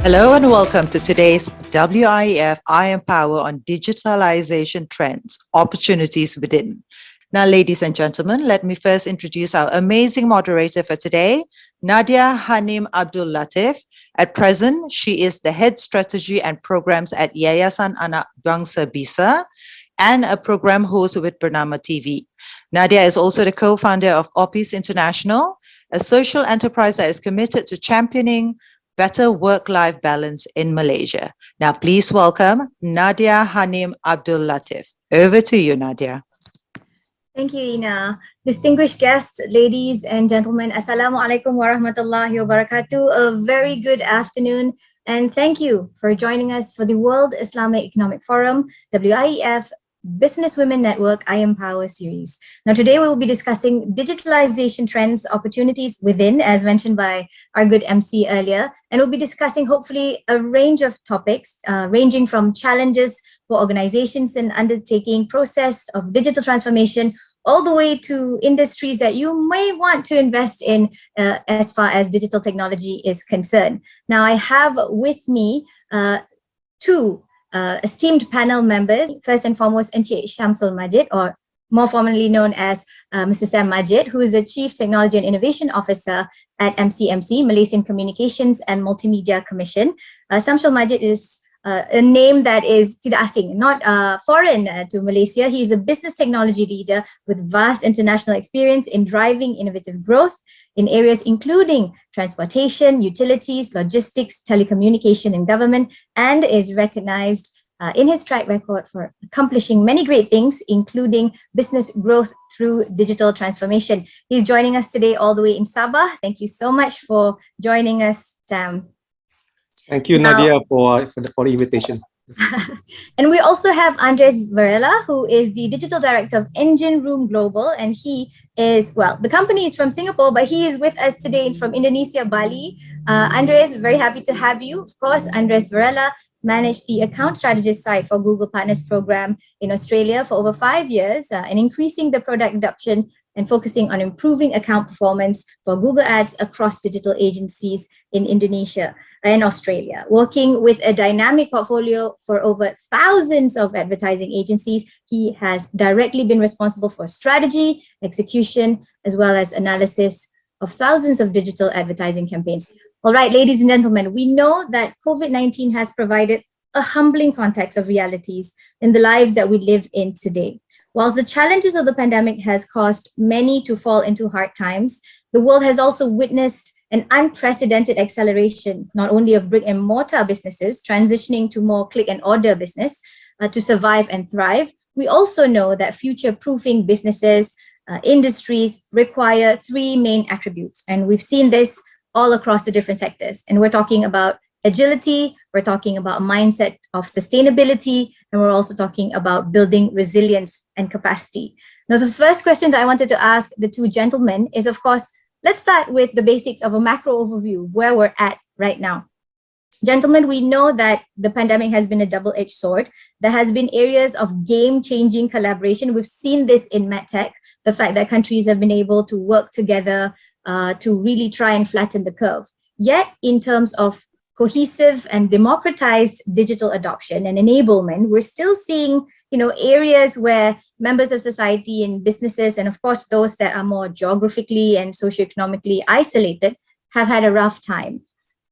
Hello and welcome to today's WIEF I Empower on Digitalization Trends, Opportunities Within. Now, ladies and gentlemen, let me first introduce our amazing moderator for today, Nadia Hanim Abdul Latif. At present, she is the Head Strategy and Programs at Yayasan Anak Bangsa Bisa and a program host with Bernama TV. Nadia is also the co-founder of Opis International, a social enterprise that is committed to championing better work-life balance in Malaysia. Now, please welcome Nadia Hanim Abdul Latif. Over to you, Nadia. Thank you, Ina. Distinguished guests, ladies and gentlemen, Assalamu alaikum warahmatullahi wabarakatuh. A very good afternoon, and thank you for joining us for the World Islamic Economic Forum, WIEF Business Women Network I Empower series. Now, today we will be discussing digitalization trends, opportunities within, as mentioned by our good MC earlier, and we'll be discussing hopefully a range of topics ranging from challenges for organizations in undertaking process of digital transformation all the way to industries that you may want to invest in as far as digital technology is concerned. Now, I have with me two esteemed panel members. First and foremost, Encik Shamsul Majid, or more formally known as Mr. Sam Majid, who is the Chief Technology and Innovation Officer at MCMC, Malaysian Communications and Multimedia Commission. Shamsul Majid is a name that is tidak asing, not foreign to Malaysia. He is a business technology leader with vast international experience in driving innovative growth in areas including transportation, utilities, logistics, telecommunication, and government, and is recognized in his track record for accomplishing many great things, including business growth through digital transformation. He's joining us today all the way in Sabah. Thank you so much for joining us, Sam. Thank you, Nadia, for the invitation. And we also have Andres Varela, who is the Digital Director of Engine Room Global. And he is, well, the company is from Singapore, but he is with us today from Indonesia, Bali. Andres, very happy to have you. Of course, Andres Varela managed the account strategist side for Google Partners Program in Australia for over 5 years and increasing the product adoption and focusing on improving account performance for Google Ads across digital agencies in Indonesia and Australia. Working with a dynamic portfolio for over thousands of advertising agencies, he has directly been responsible for strategy, execution, as well as analysis of thousands of digital advertising campaigns. All right, ladies and gentlemen, we know that COVID-19 has provided a humbling context of realities in the lives that we live in today. Whilst the challenges of the pandemic has caused many to fall into hard times, the world has also witnessed an unprecedented acceleration, not only of brick and mortar businesses transitioning to more click and order business to survive and thrive. We also know that future-proofing businesses, industries require three main attributes. And we've seen this all across the different sectors. And we're talking about agility, we're talking about a mindset of sustainability, and we're also talking about building resilience and capacity. Now, the first question that I wanted to ask the two gentlemen is, of course, let's start with the basics of a macro overview, where we're at right now. Gentlemen, we know that the pandemic has been a double-edged sword. There has been areas of game-changing collaboration. We've seen this in MedTech, the fact that countries have been able to work together to really try and flatten the curve. Yet, in terms of cohesive and democratized digital adoption and enablement, we're still seeing areas where members of society and businesses, and of course those that are more geographically and socioeconomically isolated, have had a rough time.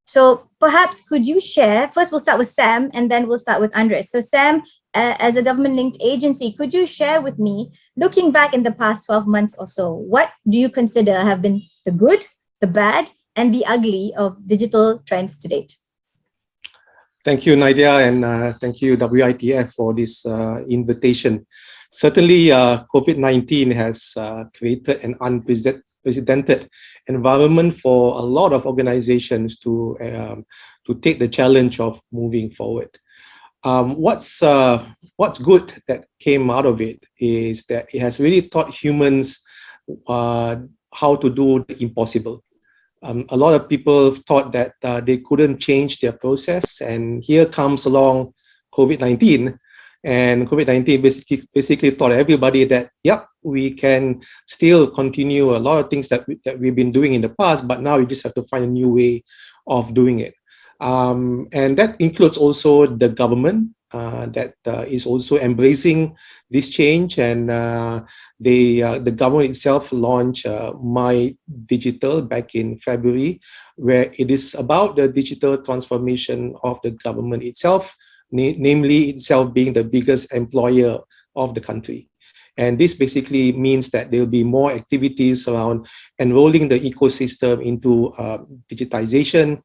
So perhaps could you share, first we'll start with Sam and then we'll start with Andres. So Sam, as a government-linked agency, could you share with me, looking back in the past 12 months or so, what do you consider have been the good, the bad, and the ugly of digital trends to date? Thank you, Nadia, and thank you, WITF, for this invitation. Certainly, COVID-19 has created an unprecedented environment for a lot of organizations to take the challenge of moving forward. What's good that came out of it is that it has really taught humans how to do the impossible. A lot of people thought that they couldn't change their process, and here comes along COVID-19, and COVID-19 basically taught everybody that, yep, we can still continue a lot of things that we've been doing in the past, but now you just have to find a new way of doing it. And that includes also the government that is also embracing this change. And the government itself launched My Digital back in February, where it is about the digital transformation of the government itself, namely itself being the biggest employer of the country. And this basically means that there will be more activities around enrolling the ecosystem into digitization,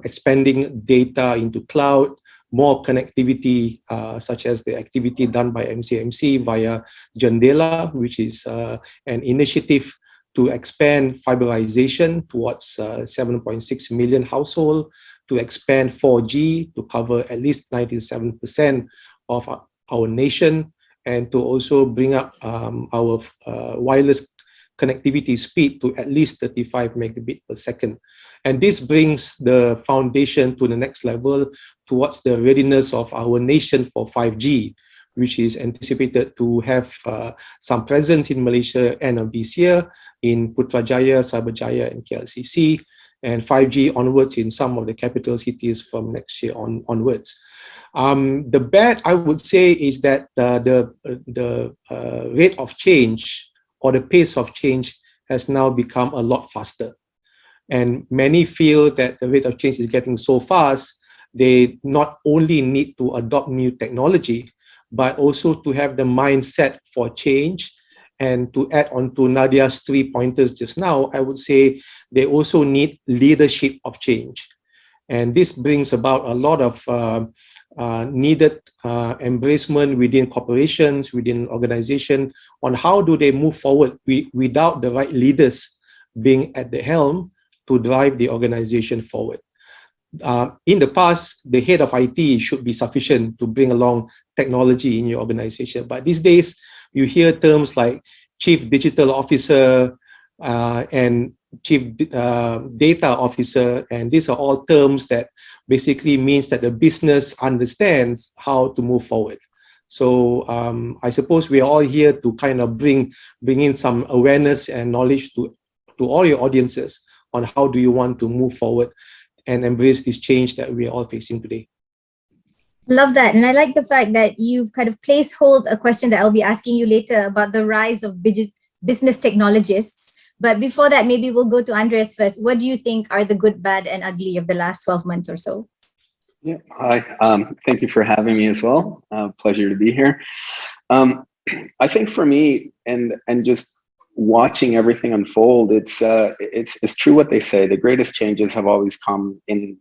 expanding data into cloud, more connectivity, such as the activity done by MCMC via Jandela, which is an initiative to expand fiberization towards 7.6 million households, to expand 4G to cover at least 97% of our nation, and to also bring up our wireless connectivity speed to at least 35 megabit per second. And this brings the foundation to the next level towards the readiness of our nation for 5G, which is anticipated to have some presence in Malaysia end of this year in Putrajaya, Cyberjaya, and KLCC, and 5G onwards in some of the capital cities from next year onwards. The bad, I would say, is that the rate of change or the pace of change has now become a lot faster. And many feel that the rate of change is getting so fast, they not only need to adopt new technology, but also to have the mindset for change. And to add on to Nadia's 3 pointers just now, I would say they also need leadership of change. And this brings about a lot of needed embracement within corporations, within organization, on how do they move forward without the right leaders being at the helm to drive the organization forward. In the past, the head of IT should be sufficient to bring along technology in your organization. But these days, you hear terms like chief digital officer and chief data officer, and these are all terms that basically means that the business understands how to move forward. So I suppose we are all here to kind of bring in some awareness and knowledge to all your audiences on how do you want to move forward and embrace this change that we are all facing today. Love that. And I like the fact that you've kind of placed hold a question that I'll be asking you later about the rise of business technologists. But before that, maybe we'll go to Andres first. What do you think are the good, bad, and ugly of the last 12 months or so? Yeah, hi. Thank you for having me as well. Pleasure to be here. I think for me, and just watching everything unfold, it's true what they say. The greatest changes have always come in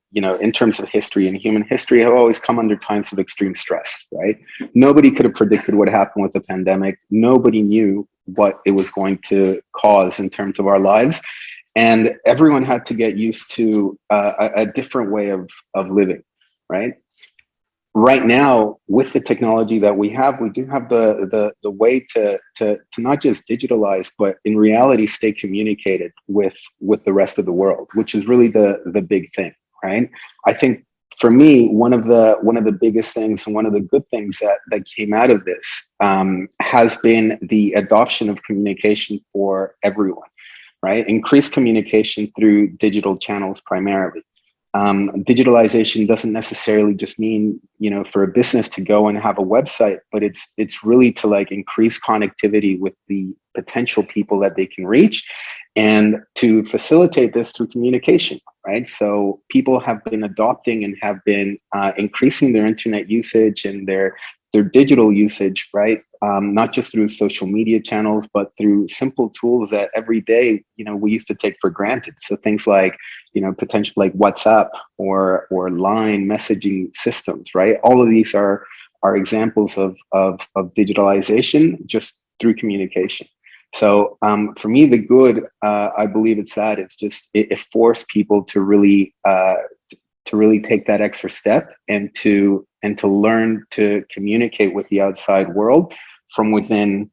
terms of history and human history have always come under times of extreme stress, right? Nobody could have predicted what happened with the pandemic. Nobody knew what it was going to cause in terms of our lives. And everyone had to get used to a different way of living, right? Right now, with the technology that we do have the way to not just digitalize, but in reality stay communicated with the rest of the world, which is really the big thing, right? I think for me, one of the biggest things and one of the good things that came out of this has been the adoption of communication for everyone, right? Increased communication through digital channels primarily. Digitalization doesn't necessarily just mean, for a business to go and have a website, but it's really to like increase connectivity with the potential people that they can reach and to facilitate this through communication, right? So people have been adopting and have been increasing their internet usage and their digital usage, right? Not just through social media channels, but through simple tools that every day, we used to take for granted. So things like, potential like WhatsApp or Line messaging systems, right? All of these are examples of digitalization just through communication. So for me, the good, I believe it's that it forced people to really take that extra step and to learn to communicate with the outside world from within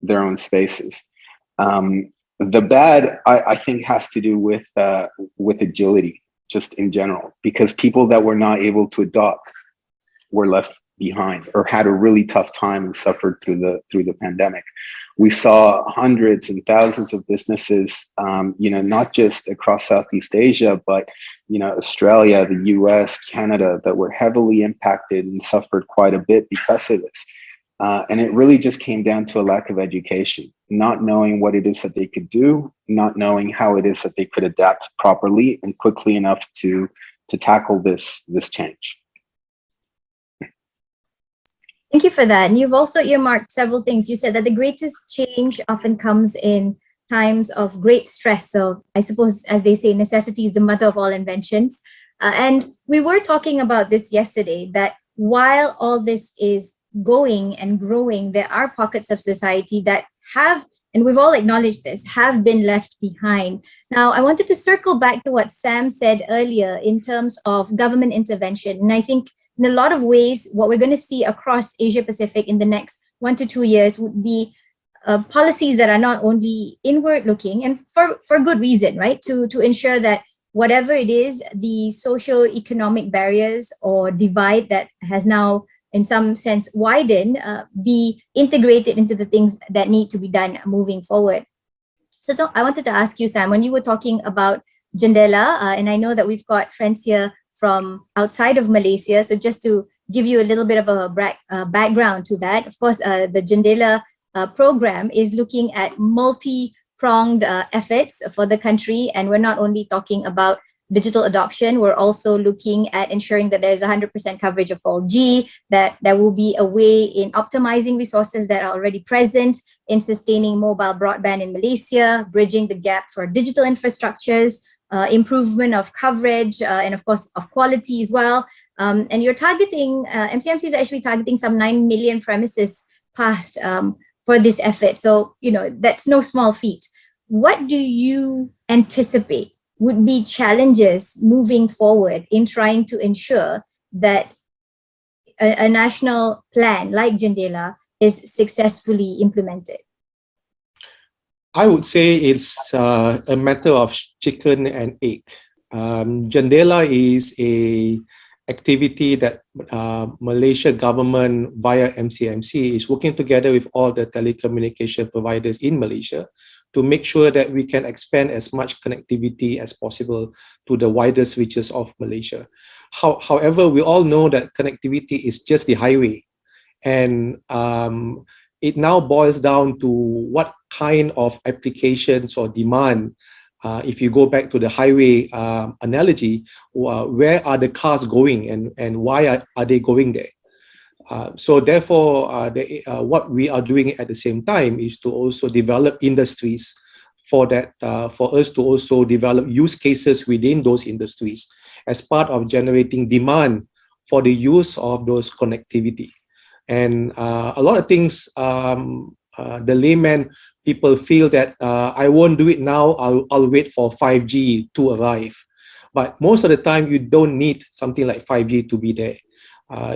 their own spaces. The bad, I think, has to do with agility, just in general, because people that were not able to adopt were left behind or had a really tough time and suffered through the pandemic. we saw hundreds and thousands of businesses, not just across Southeast Asia, but, Australia, the US, Canada, that were heavily impacted and suffered quite a bit because of this. And it really just came down to a lack of education, not knowing what it is that they could do, not knowing how it is that they could adapt properly and quickly enough to tackle this change. Thank you for that. And you've also earmarked several things. You said that the greatest change often comes in times of great stress. So I suppose, as they say, necessity is the mother of all inventions. And we were talking about this yesterday, that while all this is going and growing, there are pockets of society that have, and we've all acknowledged this, have been left behind. Now, I wanted to circle back to what Sam said earlier in terms of government intervention. And I think in a lot of ways, what we're going to see across Asia Pacific in the next 1 to 2 years would be policies that are not only inward looking, and for good reason, right? To ensure that whatever it is, the socio-economic barriers or divide that has now in some sense widened, be integrated into the things that need to be done moving forward. So I wanted to ask you, Sam, when you were talking about Jendela, and I know that we've got friends here from outside of Malaysia. So just to give you a little bit of a background to that, of course, the Jendela program is looking at multi-pronged efforts for the country. And we're not only talking about digital adoption, we're also looking at ensuring that there's 100% coverage of 4G, that there will be a way in optimizing resources that are already present, in sustaining mobile broadband in Malaysia, bridging the gap for digital infrastructures, improvement of coverage, and of course of quality as well. And you're targeting, MCMC is actually targeting some 9 million premises passed for this effort. So, that's no small feat. What do you anticipate would be challenges moving forward in trying to ensure that a national plan like Jendela is successfully implemented? I would say it's a matter of chicken and egg. Jendela is a activity that Malaysia government via MCMC is working together with all the telecommunication providers in Malaysia to make sure that we can expand as much connectivity as possible to the widest reaches of Malaysia. However, we all know that connectivity is just the highway, and it now boils down to what kind of applications or demand. If you go back to the highway analogy, where are the cars going and why are they going there? So therefore, what we are doing at the same time is to also develop industries for that, for us to also develop use cases within those industries as part of generating demand for the use of those connectivity. And a lot of things, the layman people feel that I won't do it now, I'll wait for 5G to arrive. But most of the time, you don't need something like 5G to be there.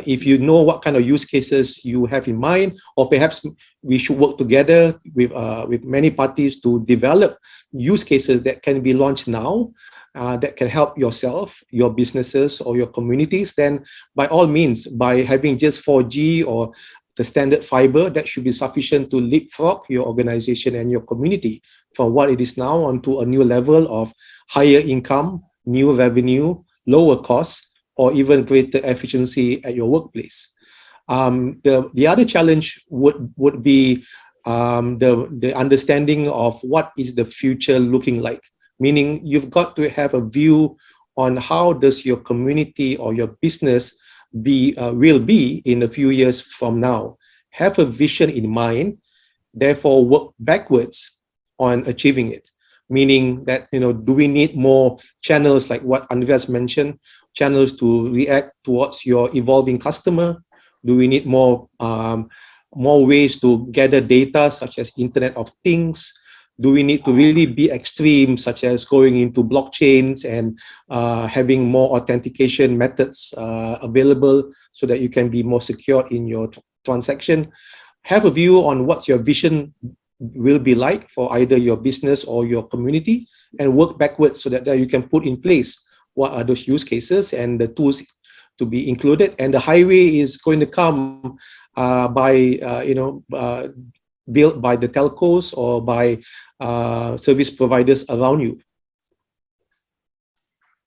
If you know what kind of use cases you have in mind, or perhaps we should work together with many parties to develop use cases that can be launched now, that can help yourself, your businesses, or your communities, then by all means, by having just 4G or the standard fiber, that should be sufficient to leapfrog your organization and your community from what it is now onto a new level of higher income, new revenue, lower costs, or even greater efficiency at your workplace. The other challenge would be the understanding of what is the future looking like. Meaning you've got to have a view on how does your community or your business will be in a few years from now. Have a vision in mind, therefore work backwards on achieving it. Meaning that, do we need more channels like what Andreas mentioned, channels to react towards your evolving customer? Do we need more ways to gather data, such as Internet of Things? Do we need to really be extreme, such as going into blockchains and having more authentication methods available so that you can be more secure in your transaction? Have a view on what your vision will be like for either your business or your community, and work backwards so that you can put in place what are those use cases and the tools to be included. And the highway is going to come by built by the telcos or by service providers around you.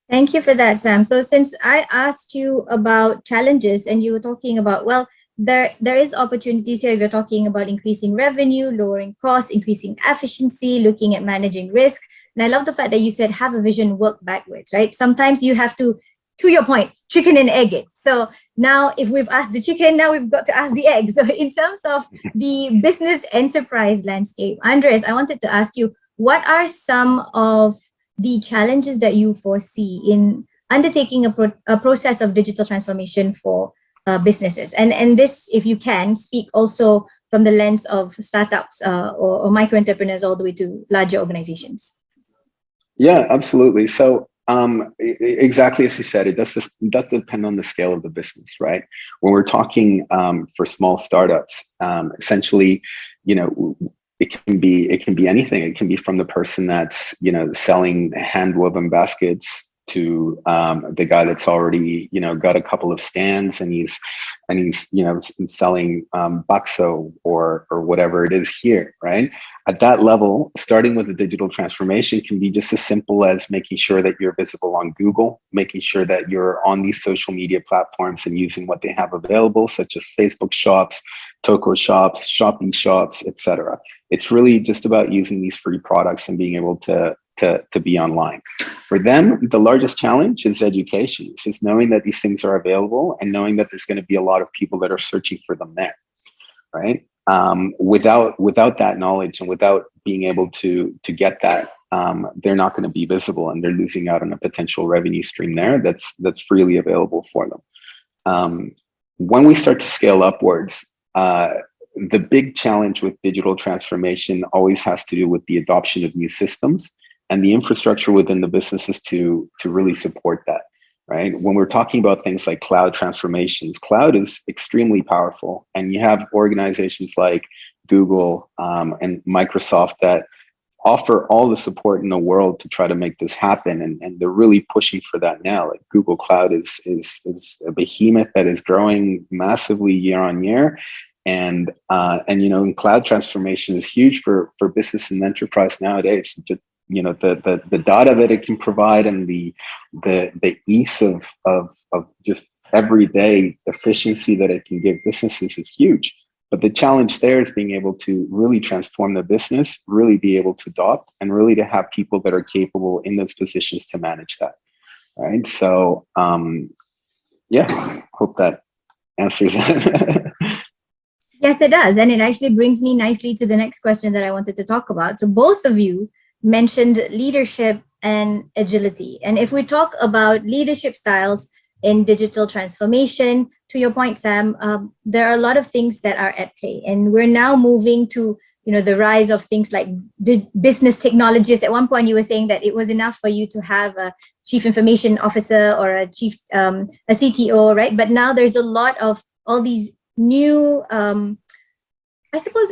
Thank you for that, Sam. So since I asked you about challenges and you were talking about, well, there is opportunities here. You're talking about increasing revenue, lowering costs, increasing efficiency, looking at managing risk. And I love the fact that you said have a vision, work backwards, right? Sometimes you have to your point, chicken and egg it. So now if we've asked the chicken, now we've got to ask the egg. So in terms of the business enterprise landscape, Andres, I wanted to ask you, what are some of the challenges that you foresee in undertaking a process of digital transformation for businesses? And this, if you can, speak also from the lens of startups or micro entrepreneurs all the way to larger organizations. Yeah, absolutely. So exactly as you said, it does depend on the scale of the business, right? When we're talking for small startups, essentially, it can be anything. It can be from the person that's selling hand woven baskets to the guy that's already got a couple of stands and he's selling bakso or whatever it is here, right? At that level, starting with a digital transformation can be just as simple as making sure that you're visible on Google, making sure that you're on these social media platforms and using what they have available, such as Facebook shops, Toko shops, Shopee shops, etc. It's really just about using these free products and being able to be online. For them, the largest challenge is education. It's just knowing that these things are available and knowing that there's going to be a lot of people that are searching for them there, right? Without that knowledge and without being able to get that, they're not going to be visible and they're losing out on a potential revenue stream there that's freely available for them. When we start to scale upwards, the big challenge with digital transformation always has to do with the adoption of new systems and the infrastructure within the businesses to really support that, right? When we're talking about things like cloud transformations, cloud is extremely powerful. And you have organizations like Google and Microsoft that offer all the support in the world to try to make this happen. And they're really pushing for that now. Like Google Cloud is a behemoth that is growing massively year on year. And cloud transformation is huge for business and enterprise nowadays. Just, the data that it can provide and the ease of just everyday efficiency that it can give businesses is huge. But the challenge there is being able to really transform the business, really be able to adopt, and really to have people that are capable in those positions to manage that. Right. So hope that answers that. Yes, it does. And it actually brings me nicely to the next question that I wanted to talk about. So both of you mentioned leadership and agility. And if we talk about leadership styles in digital transformation, to your point, Sam, there are a lot of things that are at play. And we're now moving to the rise of things like business technologists. At one point, you were saying that it was enough for you to have a chief information officer or a CTO, right? But now there's a lot of all these new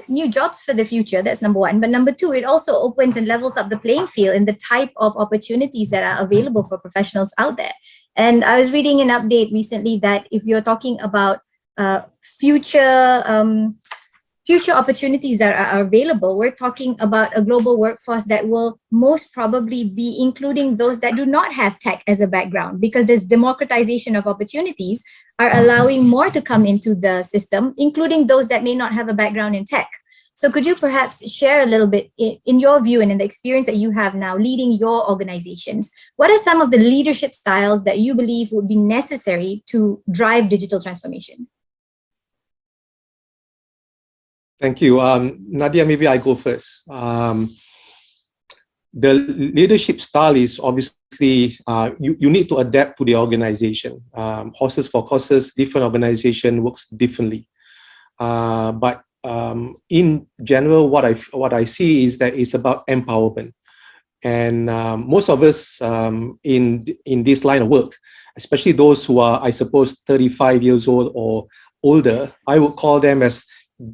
new jobs for the future. That's number one. But number two, it also opens and levels up the playing field in the type of opportunities that are available for professionals out there. And I was reading an update recently that if you're talking about future opportunities that are available, we're talking about a global workforce that will most probably be including those that do not have tech as a background, because this democratization of opportunities are allowing more to come into the system, including those that may not have a background in tech. So could you perhaps share a little bit in your view and in the experience that you have now leading your organizations, what are some of the leadership styles that you believe would be necessary to drive digital transformation? Thank you. Nadia, maybe I go first. The leadership style is obviously, you need to adapt to the organization. Horses for courses, different organization works differently. But in general, what I see is that it's about empowerment. And most of us in this line of work, especially those who are, I suppose, 35 years old or older, I would call them as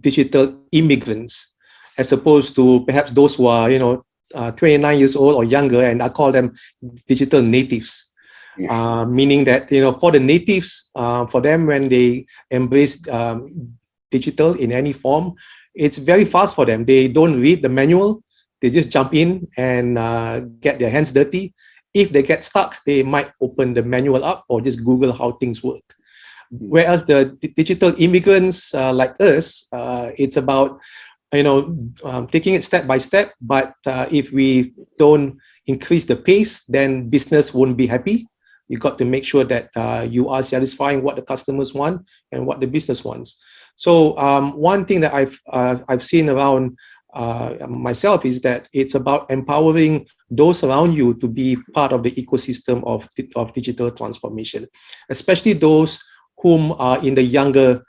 digital immigrants, as opposed to perhaps those who are 29 years old or younger, and I call them digital natives. Yes. Meaning that for the natives, for them, when they embrace digital in any form, it's very fast for them. They don't read the manual. They just jump in and get their hands dirty. If they get stuck, they might open the manual up or just Google how things work. Whereas the digital immigrants like us, it's about taking it step by step. But if we don't increase the pace, then business won't be happy. You got to make sure that you are satisfying what the customers want and what the business wants. So one thing that I've seen around myself is that it's about empowering those around you to be part of the ecosystem of digital transformation, especially those whom are in the younger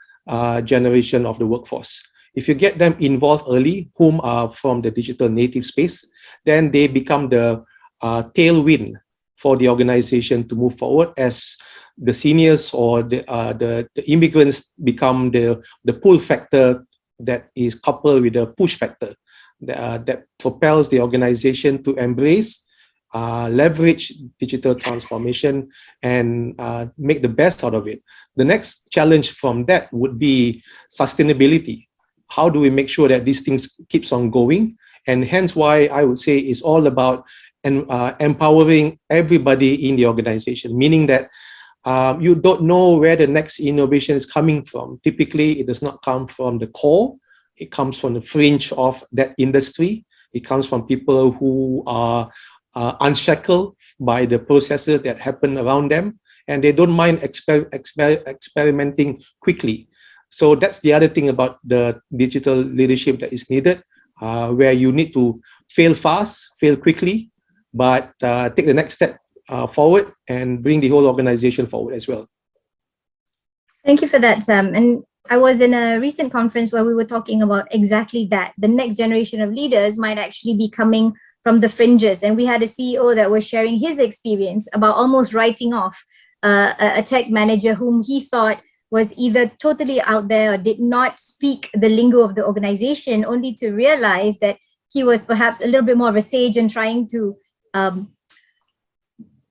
generation of the workforce. If you get them involved early, whom are from the digital native space, then they become the tailwind for the organization to move forward, as the seniors or the immigrants become the pull factor that is coupled with the push factor that propels the organization to embrace, leverage digital transformation, and make the best out of it. The next challenge from that would be sustainability. How do we make sure that these things keeps on going? And hence why I would say it's all about empowering everybody in the organization, meaning that you don't know where the next innovation is coming from. Typically, it does not come from the core. It comes from the fringe of that industry. It comes from people who are unshackled by the processes that happen around them, and they don't mind experimenting quickly. So that's the other thing about the digital leadership that is needed, where you need to fail fast, fail quickly, but take the next step forward and bring the whole organization forward as well. Thank you for that, Sam. And I was in a recent conference where we were talking about exactly that. The next generation of leaders might actually be coming from the fringes. And we had a CEO that was sharing his experience about almost writing off a tech manager whom he thought was either totally out there or did not speak the lingo of the organization, only to realize that he was perhaps a little bit more of a sage and trying to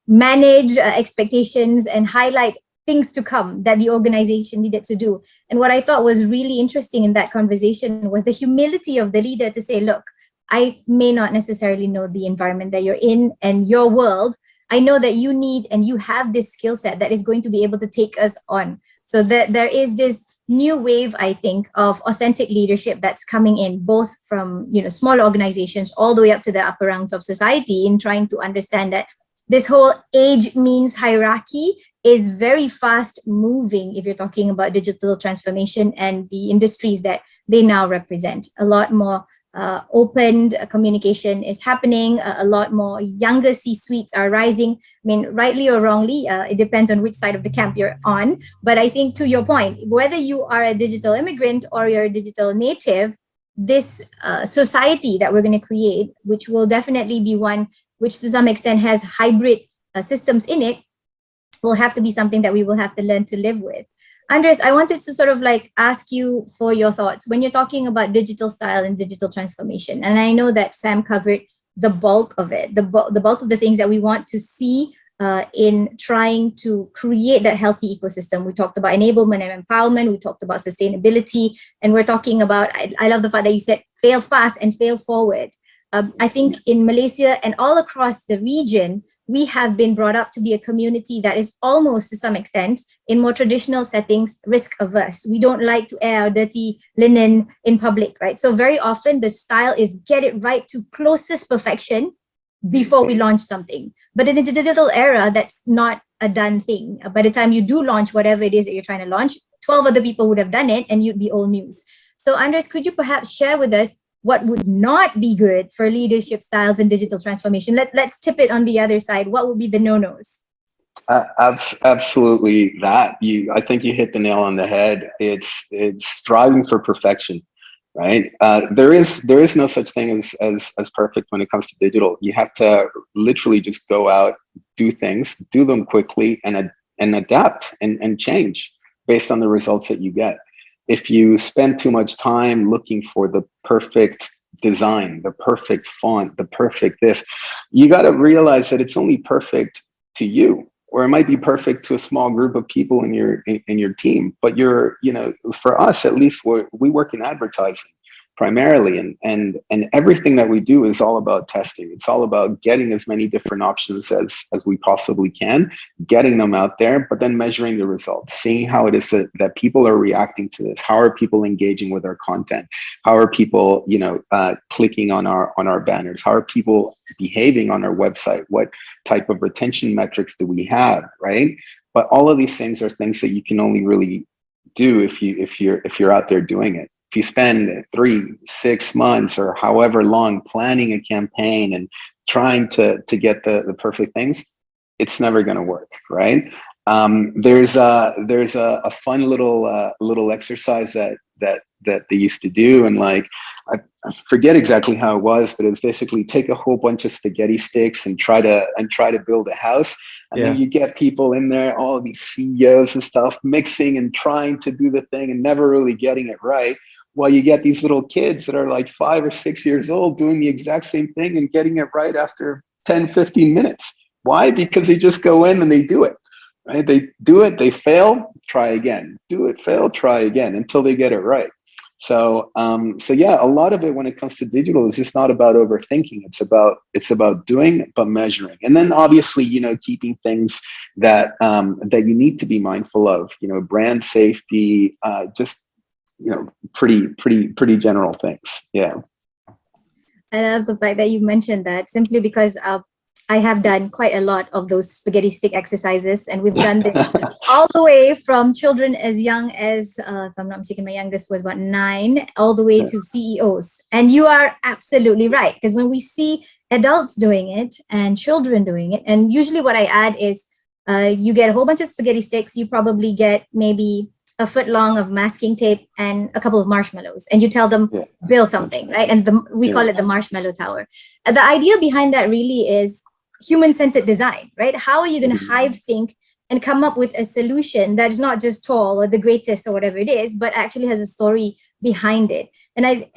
manage expectations and highlight things to come that the organization needed to do. And what I thought was really interesting in that conversation was the humility of the leader to say, look, I may not necessarily know the environment that you're in and your world. I know that you need and you have this skill set that is going to be able to take us on. So that there is this new wave, I think, of authentic leadership that's coming in, both from small organizations all the way up to the upper rungs of society, in trying to understand that this whole age means hierarchy is very fast moving if you're talking about digital transformation and the industries that they now represent. A lot more open communication is happening. A lot more younger C-suites are rising. I mean, rightly or wrongly, it depends on which side of the camp you're on. But I think, to your point, whether you are a digital immigrant or you're a digital native, this society that we're going to create, which will definitely be one which to some extent has hybrid systems in it, will have to be something that we will have to learn to live with. Andres, I wanted to sort of ask you for your thoughts when you're talking about digital style and digital transformation. And I know that Sam covered the bulk of it, the bulk of the things that we want to see in trying to create that healthy ecosystem. We talked about enablement and empowerment. We talked about sustainability. And we're talking about, I love the fact that you said fail fast and fail forward. I think in Malaysia and all across the region, we have been brought up to be a community that is almost, to some extent, in more traditional settings, risk averse. We don't like to air our dirty linen in public, right? So very often the style is get it right to closest perfection before we launch something. But in a digital era, that's not a done thing. By the time you do launch whatever it is that you're trying to launch, 12 other people would have done it and you'd be old news. So Andres, could you perhaps share with us what would not be good for leadership styles and digital transformation? Let's tip it on the other side. What would be the no-nos? Absolutely that. I think you hit the nail on the head. It's striving for perfection, right? There is no such thing as perfect when it comes to digital. You have to literally just go out, do things, do them quickly, and adapt and change based on the results that you get. If you spend too much time looking for the perfect design, the perfect font, the perfect this, you got to realize that it's only perfect to you, or it might be perfect to a small group of people in your team. But for us, at least, we work in advertising. primarily, and everything that we do is all about testing. It's all about getting as many different options as we possibly can, getting them out there, but then measuring the results, seeing how it is that people are reacting to this. How are people engaging with our content? How are people, clicking on our banners? How are people behaving on our website? What type of retention metrics do we have, right? But all of these things are things that you can only really do if you're out there doing it. If you spend 3, 6 months or however long planning a campaign and trying to get the perfect things, it's never going to work, right? There's a fun little exercise that they used to do, and like I forget exactly how it was, but it was basically take a whole bunch of spaghetti sticks and try to build a house, and then you get people in there, all of these CEOs and stuff, mixing and trying to do the thing and never really getting it right. While you get these little kids that are like 5 or 6 years old doing the exact same thing and getting it right after 10, 15 minutes. Why? Because they just go in and they do it, right? They do it, they fail, try again, do it, fail, try again until they get it right. So yeah, a lot of it when it comes to digital is just not about overthinking. It's about doing, but measuring. And then obviously, keeping things that you need to be mindful of, brand safety, just, pretty general things. Yeah. I love the fact that you mentioned that, simply because I have done quite a lot of those spaghetti stick exercises, and we've done this all the way from children as young as, if I'm not mistaken, my youngest was about 9, all the way to CEOs. And you are absolutely right, because when we see adults doing it and children doing it, and usually what I add is you get a whole bunch of spaghetti sticks, you probably get maybe a foot long of masking tape and a couple of marshmallows, and you tell them build something, right? And we call it the marshmallow tower. The idea behind that really is human-centered design, right? How are you going to hive think and come up with a solution that is not just tall or the greatest or whatever it is, but actually has a story behind it? And I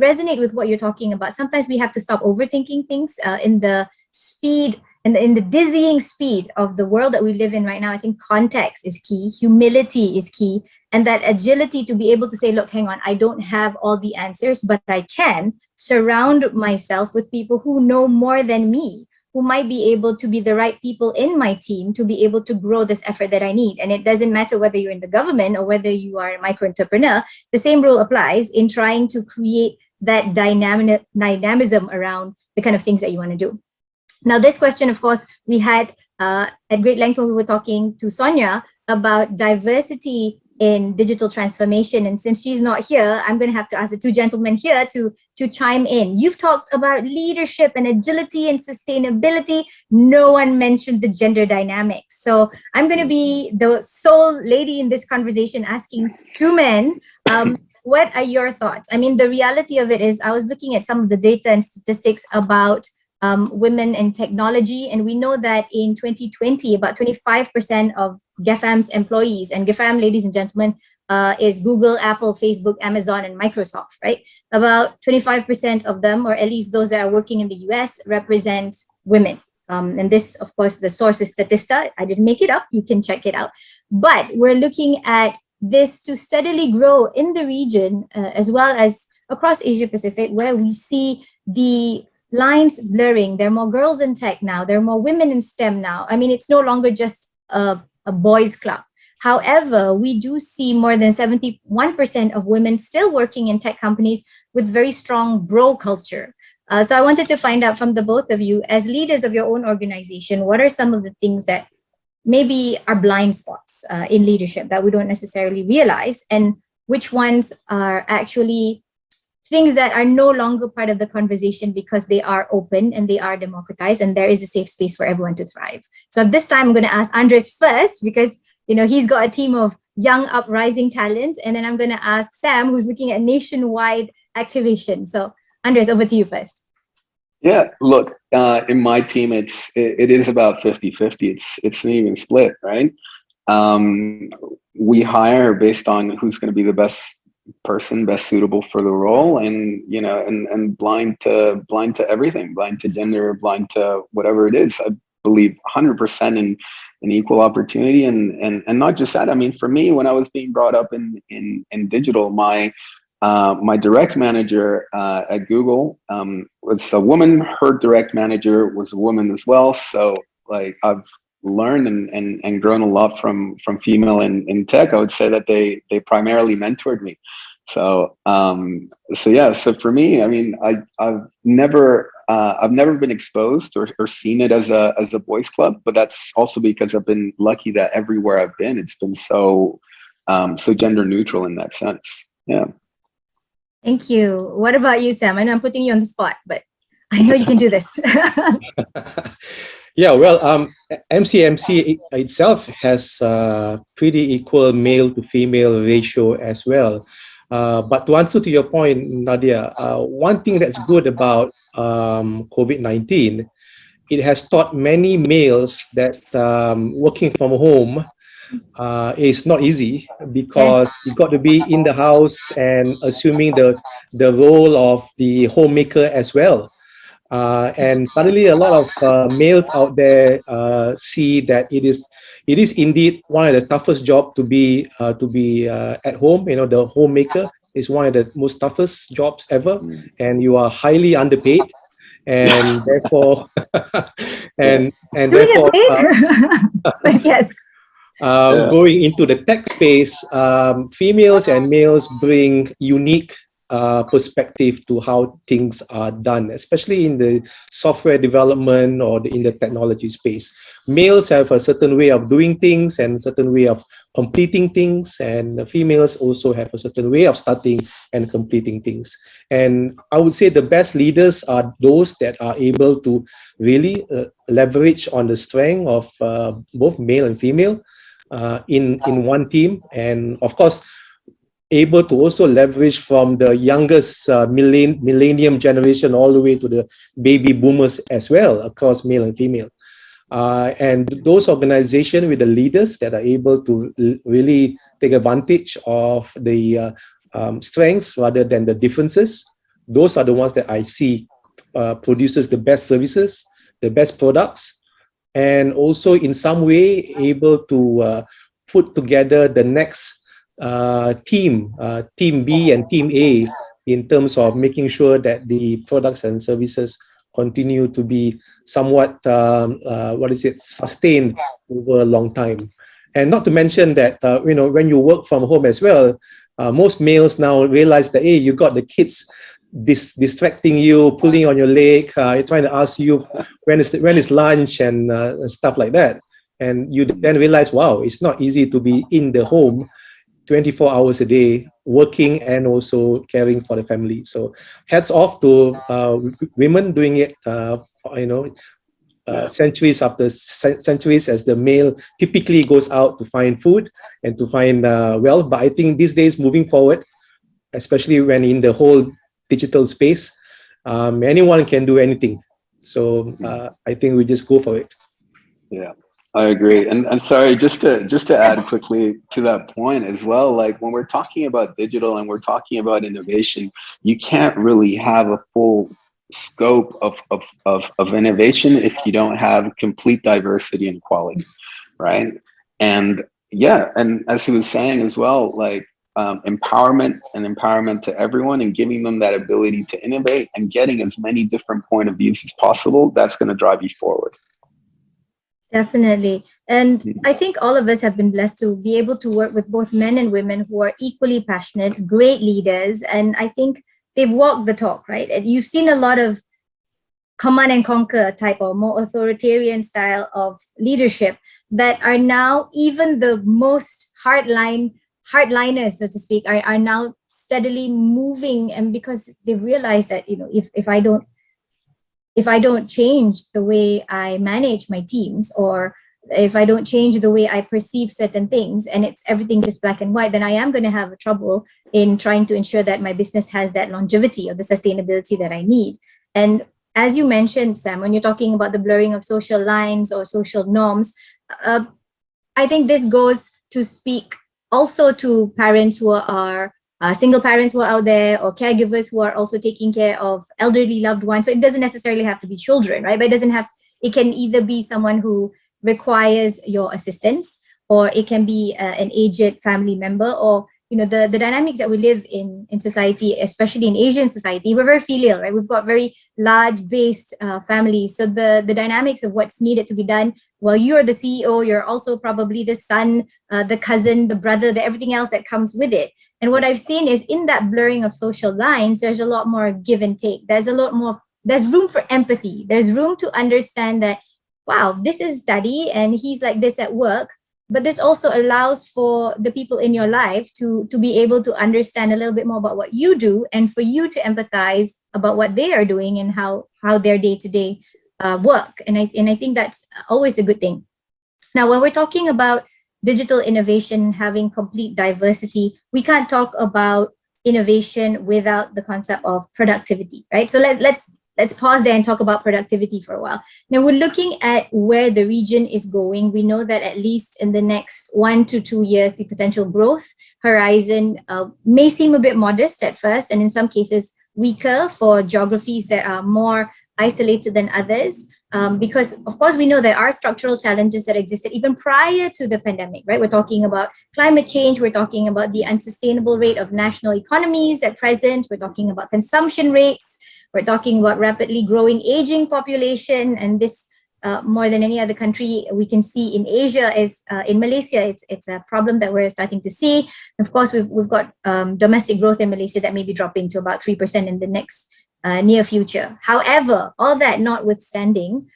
resonate with what you're talking about. Sometimes we have to stop overthinking things in the speed and in the dizzying speed of the world that we live in right now. I think context is key, humility is key, and that agility to be able to say, look, hang on, I don't have all the answers, but I can surround myself with people who know more than me, who might be able to be the right people in my team to be able to grow this effort that I need. And it doesn't matter whether you're in the government or whether you are a micro entrepreneur, the same rule applies in trying to create that dynamism around the kind of things that you want to do. Now, this question, of course, we had at great length when we were talking to Sonia about diversity in digital transformation. And since she's not here, I'm going to have to ask the two gentlemen here to chime in. You've talked about leadership and agility and sustainability. No one mentioned the gender dynamics. So I'm going to be the sole lady in this conversation asking two men, what are your thoughts? I mean, the reality of it is I was looking at some of the data and statistics about women in technology. And we know that in 2020, about 25% of GAFAM's employees, and GAFAM, ladies and gentlemen, is Google, Apple, Facebook, Amazon, and Microsoft, right? About 25% of them, or at least those that are working in the US, represent women. And this, of course, the source is Statista. I didn't make it up. You can check it out. But we're looking at this to steadily grow in the region, as well as across Asia Pacific, where we see the lines blurring. There are more girls in tech now. There are more women in STEM now. I mean, it's no longer just a boys' club. However, we do see more than 71% of women still working in tech companies with very strong bro culture. So I wanted to find out from the both of you, as leaders of your own organization, what are some of the things that maybe are blind spots in leadership that we don't necessarily realize, and which ones are actually things that are no longer part of the conversation because they are open and they are democratized and there is a safe space for everyone to thrive. So this time I'm going to ask Andres first, because he's got a team of young uprising talents, and then I'm going to ask Sam, who's looking at nationwide activation. So Andres, over to you first. Yeah, look, in my team, it is about 50-50. It's an even split, right? We hire based on who's going to be the best person, best suitable for the role, and and blind to everything, blind to gender, blind to whatever it is. I believe 100% in equal opportunity, and not just that. I mean, for me, when I was being brought up in digital, my my direct manager at Google was a woman. Her direct manager was a woman as well. So like I've learned and grown a lot from female in tech. I would say that they primarily mentored me. So so for me, I mean, I've never been exposed or seen it as a boys club, but that's also because I've been lucky that everywhere I've been, it's been so gender neutral in that sense. Yeah. Thank you. What about you, Sam? I know I'm putting you on the spot, but I know you can do this. Yeah, well, MCMC itself has pretty equal male to female ratio as well. But to answer to your point, Nadia, one thing that's good about COVID-19, it has taught many males that working from home is not easy, because Yes. you got to be in the house and assuming the role of the homemaker as well. And suddenly a lot of males out there see that it is indeed one of the toughest job to be at home. You know, the homemaker is one of the most toughest jobs ever, and you are highly underpaid, and therefore and Doing therefore it late, but yes. going into the tech space, females and males bring unique perspective to how things are done, especially in the software development or in the technology space. Males have a certain way of doing things and a certain way of completing things, and females also have a certain way of starting and completing things. And I would say the best leaders are those that are able to really leverage on the strength of both male and female in one team, and of course able to also leverage from the youngest millennium generation all the way to the baby boomers as well, across male and female. And those organizations with the leaders that are able to really take advantage of the strengths rather than the differences, those are the ones that I see produces the best services, the best products, and also in some way able to put together the next team B and team A, in terms of making sure that the products and services continue to be somewhat sustained over a long time. And not to mention that when you work from home as well, most males now realize that, hey, you got the kids distracting you, pulling on your leg, trying to ask you when is lunch, and stuff like that. And you then realize, wow, it's not easy to be in the home 24 hours a day, working and also caring for the family. So hats off to women doing it, centuries after centuries, as the male typically goes out to find food and to find wealth. But I think these days, moving forward, especially when in the whole digital space, anyone can do anything. So I think we just go for it. Yeah, I agree. And sorry, just to add quickly to that point as well, like when we're talking about digital and we're talking about innovation, you can't really have a full scope of innovation if you don't have complete diversity and equality, right? And yeah, and as he was saying as well, like empowerment to everyone, and giving them that ability to innovate and getting as many different point of views as possible, that's going to drive you forward. Definitely. And I think all of us have been blessed to be able to work with both men and women who are equally passionate, great leaders. And I think they've walked the talk, right? And you've seen a lot of command and conquer type or more authoritarian style of leadership that are now, even the most hardliners, so to speak, are now steadily moving. And because they realize that, if I don't change the way I manage my teams, or if I don't change the way I perceive certain things, and it's everything just black and white, then I am going to have trouble in trying to ensure that my business has that longevity or the sustainability that I need. And as you mentioned, Sam, when you're talking about the blurring of social lines or social norms, I think this goes to speak also to parents who are single parents who are out there, or caregivers who are also taking care of elderly loved ones. So it doesn't necessarily have to be children, right? But it can either be someone who requires your assistance, or it can be an aged family member, or the dynamics that we live in society, especially in Asian society, we're very filial, right? We've got very large based families. So the dynamics of what's needed to be done, well, you're the CEO, you're also probably the son, the cousin, the brother, everything else that comes with it. And what I've seen is in that blurring of social lines, there's a lot more give and take. There's room for empathy. There's room to understand that, wow, this is Daddy and he's like this at work. But this also allows for the people in your life to be able to understand a little bit more about what you do, and for you to empathize about what they are doing and how their day-to-day work. And I think that's always a good thing. Now, when we're talking about digital innovation having complete diversity, we can't talk about innovation without the concept of productivity, right? So let's pause there and talk about productivity for a while. Now, we're looking at where the region is going. We know that at least in the next 1 to 2 years, the potential growth horizon may seem a bit modest at first, and in some cases weaker for geographies that are more isolated than others. Because, of course, we know there are structural challenges that existed even prior to the pandemic, right? We're talking about climate change. We're talking about the unsustainable rate of national economies at present. We're talking about consumption rates. We're talking about rapidly growing aging population, and this more than any other country we can see in Asia is in Malaysia. It's a problem that we're starting to see. Of course, we've got domestic growth in Malaysia that may be dropping to about 3% in the next near future. However, all that notwithstanding,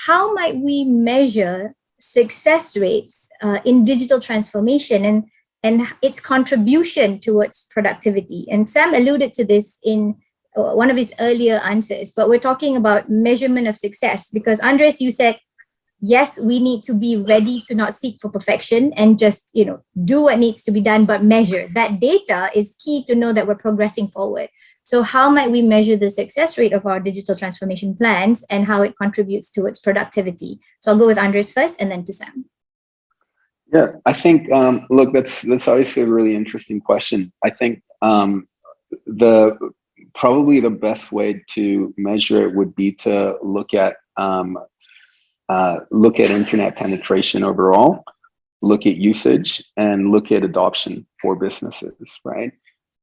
how might we measure success rates in digital transformation and its contribution towards productivity? And Sam alluded to this in one of his earlier answers, but we're talking about measurement of success, because Andres, you said, yes, we need to be ready to not seek for perfection and just, do what needs to be done, but measure. That data is key to know that we're progressing forward. So how might we measure the success rate of our digital transformation plans and how it contributes towards productivity? So I'll go with Andres first and then to Sam. Yeah, I think, look, that's obviously a really interesting question. I think probably the best way to measure it would be to look at internet penetration overall, look at usage, and look at adoption for businesses, right?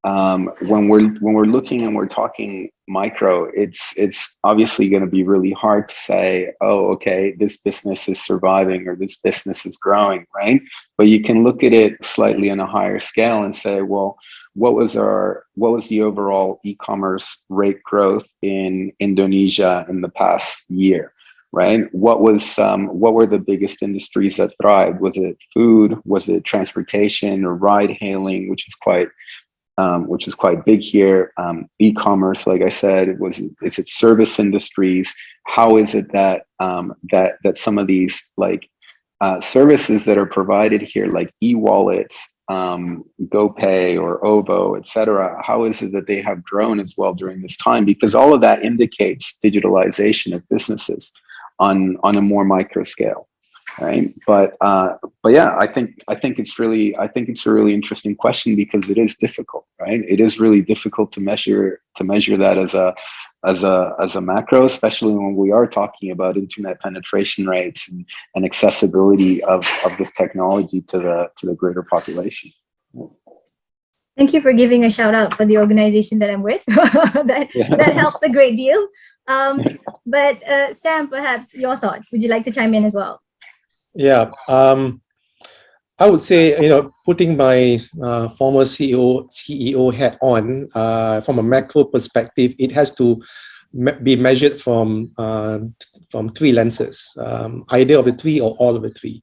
When we're looking and we're talking micro, it's obviously going to be really hard to say, oh, okay, this business is surviving or this business is growing, right? But you can look at it slightly on a higher scale and say, well, what was the overall e-commerce rate growth in Indonesia in the past year, right? What were the biggest industries that thrived? Was it food? Was it transportation or ride hailing, which is quite big here? E-commerce, like I said, is it service industries? How is it that that some of these services that are provided here, like e-wallets, GoPay or OVO, etc., how is it that they have grown as well during this time? Because all of that indicates digitalization of businesses on a more micro scale, right? But yeah, I think it's a really interesting question, because it is difficult, right? It is really difficult to measure that as a macro, especially when we are talking about internet penetration rates and accessibility of this technology to the greater population. Thank you for giving a shout out for the organization that I'm with. that helps a great deal. But Sam, perhaps your thoughts. Would you like to chime in as well? Yeah, I would say, putting my former CEO hat on, from a macro perspective, it has to be measured from 3 lenses, either of the 3 or all of the 3.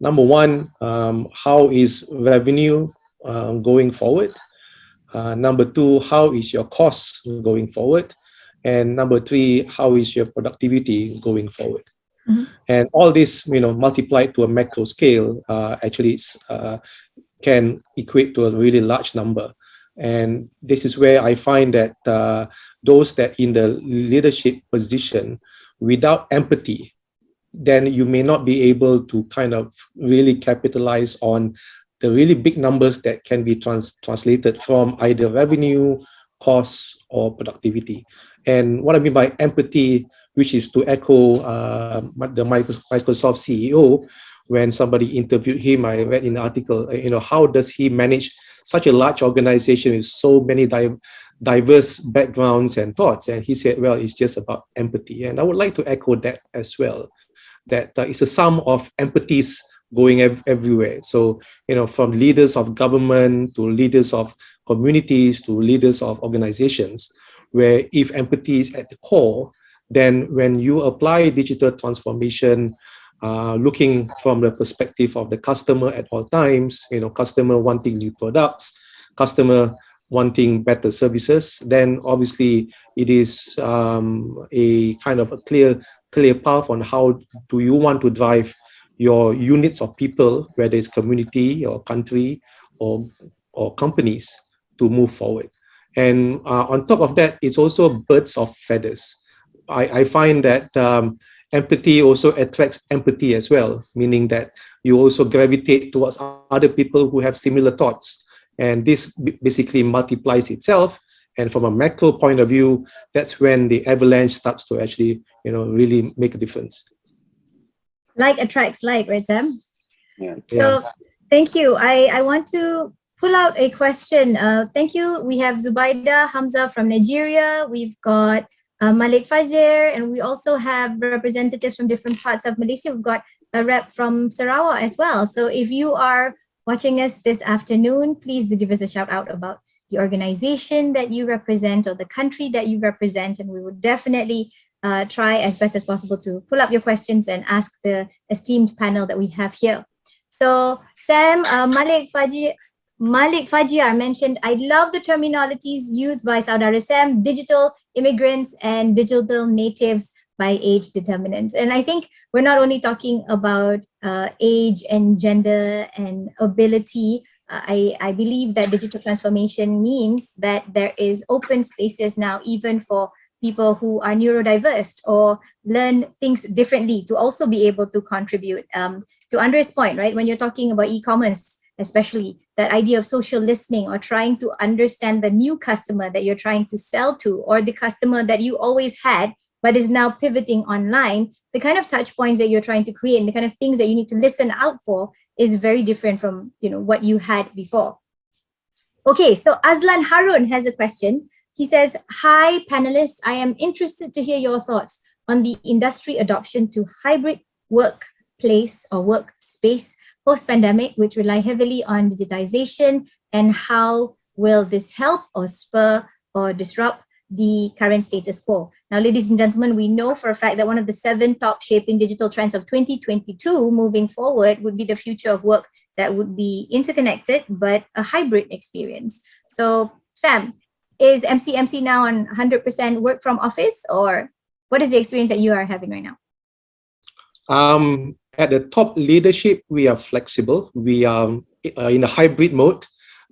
Number one, how is revenue going forward? Number 2, how is your cost going forward? And number 3, how is your productivity going forward? Mm-hmm. And all this, multiplied to a macro scale, actually can equate to a really large number. And this is where I find that those that in the leadership position, without empathy, then you may not be able to kind of really capitalize on the really big numbers that can be translated from either revenue, costs, or productivity. And what I mean by empathy, which is to echo the Microsoft CEO, when somebody interviewed him, I read in the article, how does he manage such a large organization with so many diverse backgrounds and thoughts. And he said, well, it's just about empathy. And I would like to echo that as well, that it's a sum of empathies going everywhere. So, from leaders of government to leaders of communities to leaders of organizations, where if empathy is at the core, then when you apply digital transformation, looking from the perspective of the customer at all times, customer wanting new products, customer wanting better services, then obviously it is a kind of a clear path on how do you want to drive your units of people, whether it's community or country or companies, to move forward. And on top of that, it's also birds of feathers. I find that empathy also attracts empathy as well, meaning that you also gravitate towards other people who have similar thoughts. And this basically multiplies itself. And from a macro point of view, that's when the avalanche starts to actually, really make a difference. Like attracts like, right, Sam? Yeah. So thank you. I want to pull out a question. Thank you. We have Zubaida Hamza from Nigeria. We've got Malik Fazir, and we also have representatives from different parts of Malaysia. We've got a rep from Sarawak as well. So if you are watching us this afternoon, please give us a shout out about the organization that you represent or the country that you represent, and we would definitely try as best as possible to pull up your questions and ask the esteemed panel that we have here. So Sam, Malik Fajir mentioned, I love the terminologies used by Saudara Sam, digital immigrants and digital natives by age determinants. And I think we're not only talking about age and gender and ability. I believe that digital transformation means that there is open spaces now, even for people who are neurodiverse or learn things differently, to also be able to contribute. To Andre's point, right, when you're talking about e-commerce, especially that idea of social listening or trying to understand the new customer that you're trying to sell to, or the customer that you always had but is now pivoting online, the kind of touch points that you're trying to create and the kind of things that you need to listen out for is very different from what you had before. Okay, so Azlan Harun has a question. He says, hi panelists, I am interested to hear your thoughts on the industry adoption to hybrid workplace or workspace post-pandemic, which rely heavily on digitization, and how will this help or spur or disrupt the current status quo? Now, ladies and gentlemen, we know for a fact that one of the 7 top shaping digital trends of 2022 moving forward would be the future of work that would be interconnected, but a hybrid experience. So Sam, is MCMC now on 100% work from office, or what is the experience that you are having right now? At the top leadership, we are flexible. We are in a hybrid mode,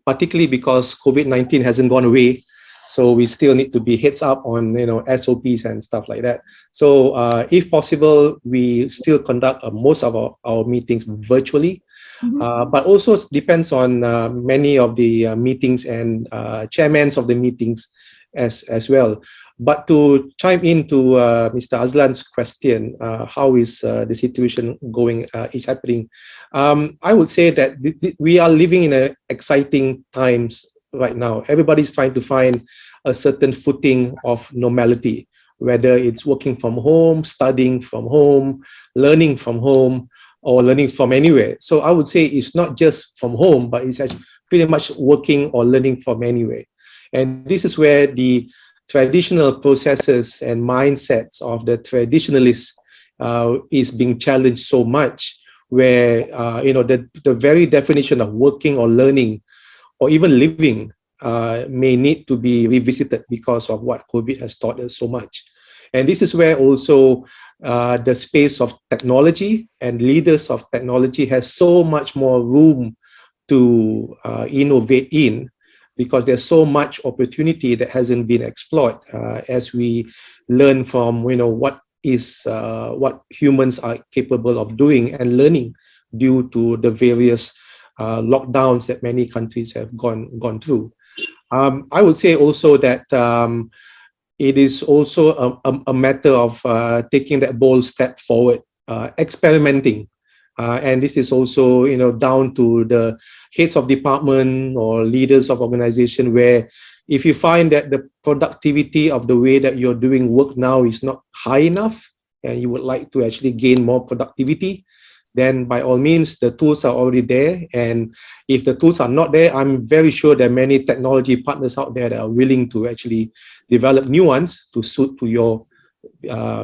particularly because COVID-19 hasn't gone away. So we still need to be heads up on SOPs and stuff like that. So if possible, we still conduct most of our meetings virtually. But also depends on many of the meetings and chairmen of the meetings as well. But to chime into Mr. Azlan's question, how is the situation is happening? I would say that we are living in exciting times right now. Everybody's trying to find a certain footing of normality, whether it's working from home, studying from home, learning from home, or learning from anywhere. So I would say it's not just from home, but it's actually pretty much working or learning from anywhere. And this is where the traditional processes and mindsets of the traditionalists is being challenged so much, where the very definition of working or learning or even living may need to be revisited because of what COVID has taught us so much. And this is where also the space of technology and leaders of technology has so much more room to innovate in, because there's so much opportunity that hasn't been explored as we learn from what humans are capable of doing and learning due to the various lockdowns that many countries have gone through. I would say also that it is also a matter of taking that bold step forward, experimenting And this is also, down to the heads of department or leaders of organization, where if you find that the productivity of the way that you're doing work now is not high enough, and you would like to actually gain more productivity, then by all means, the tools are already there. And if the tools are not there, I'm very sure there are many technology partners out there that are willing to actually develop new ones to suit to your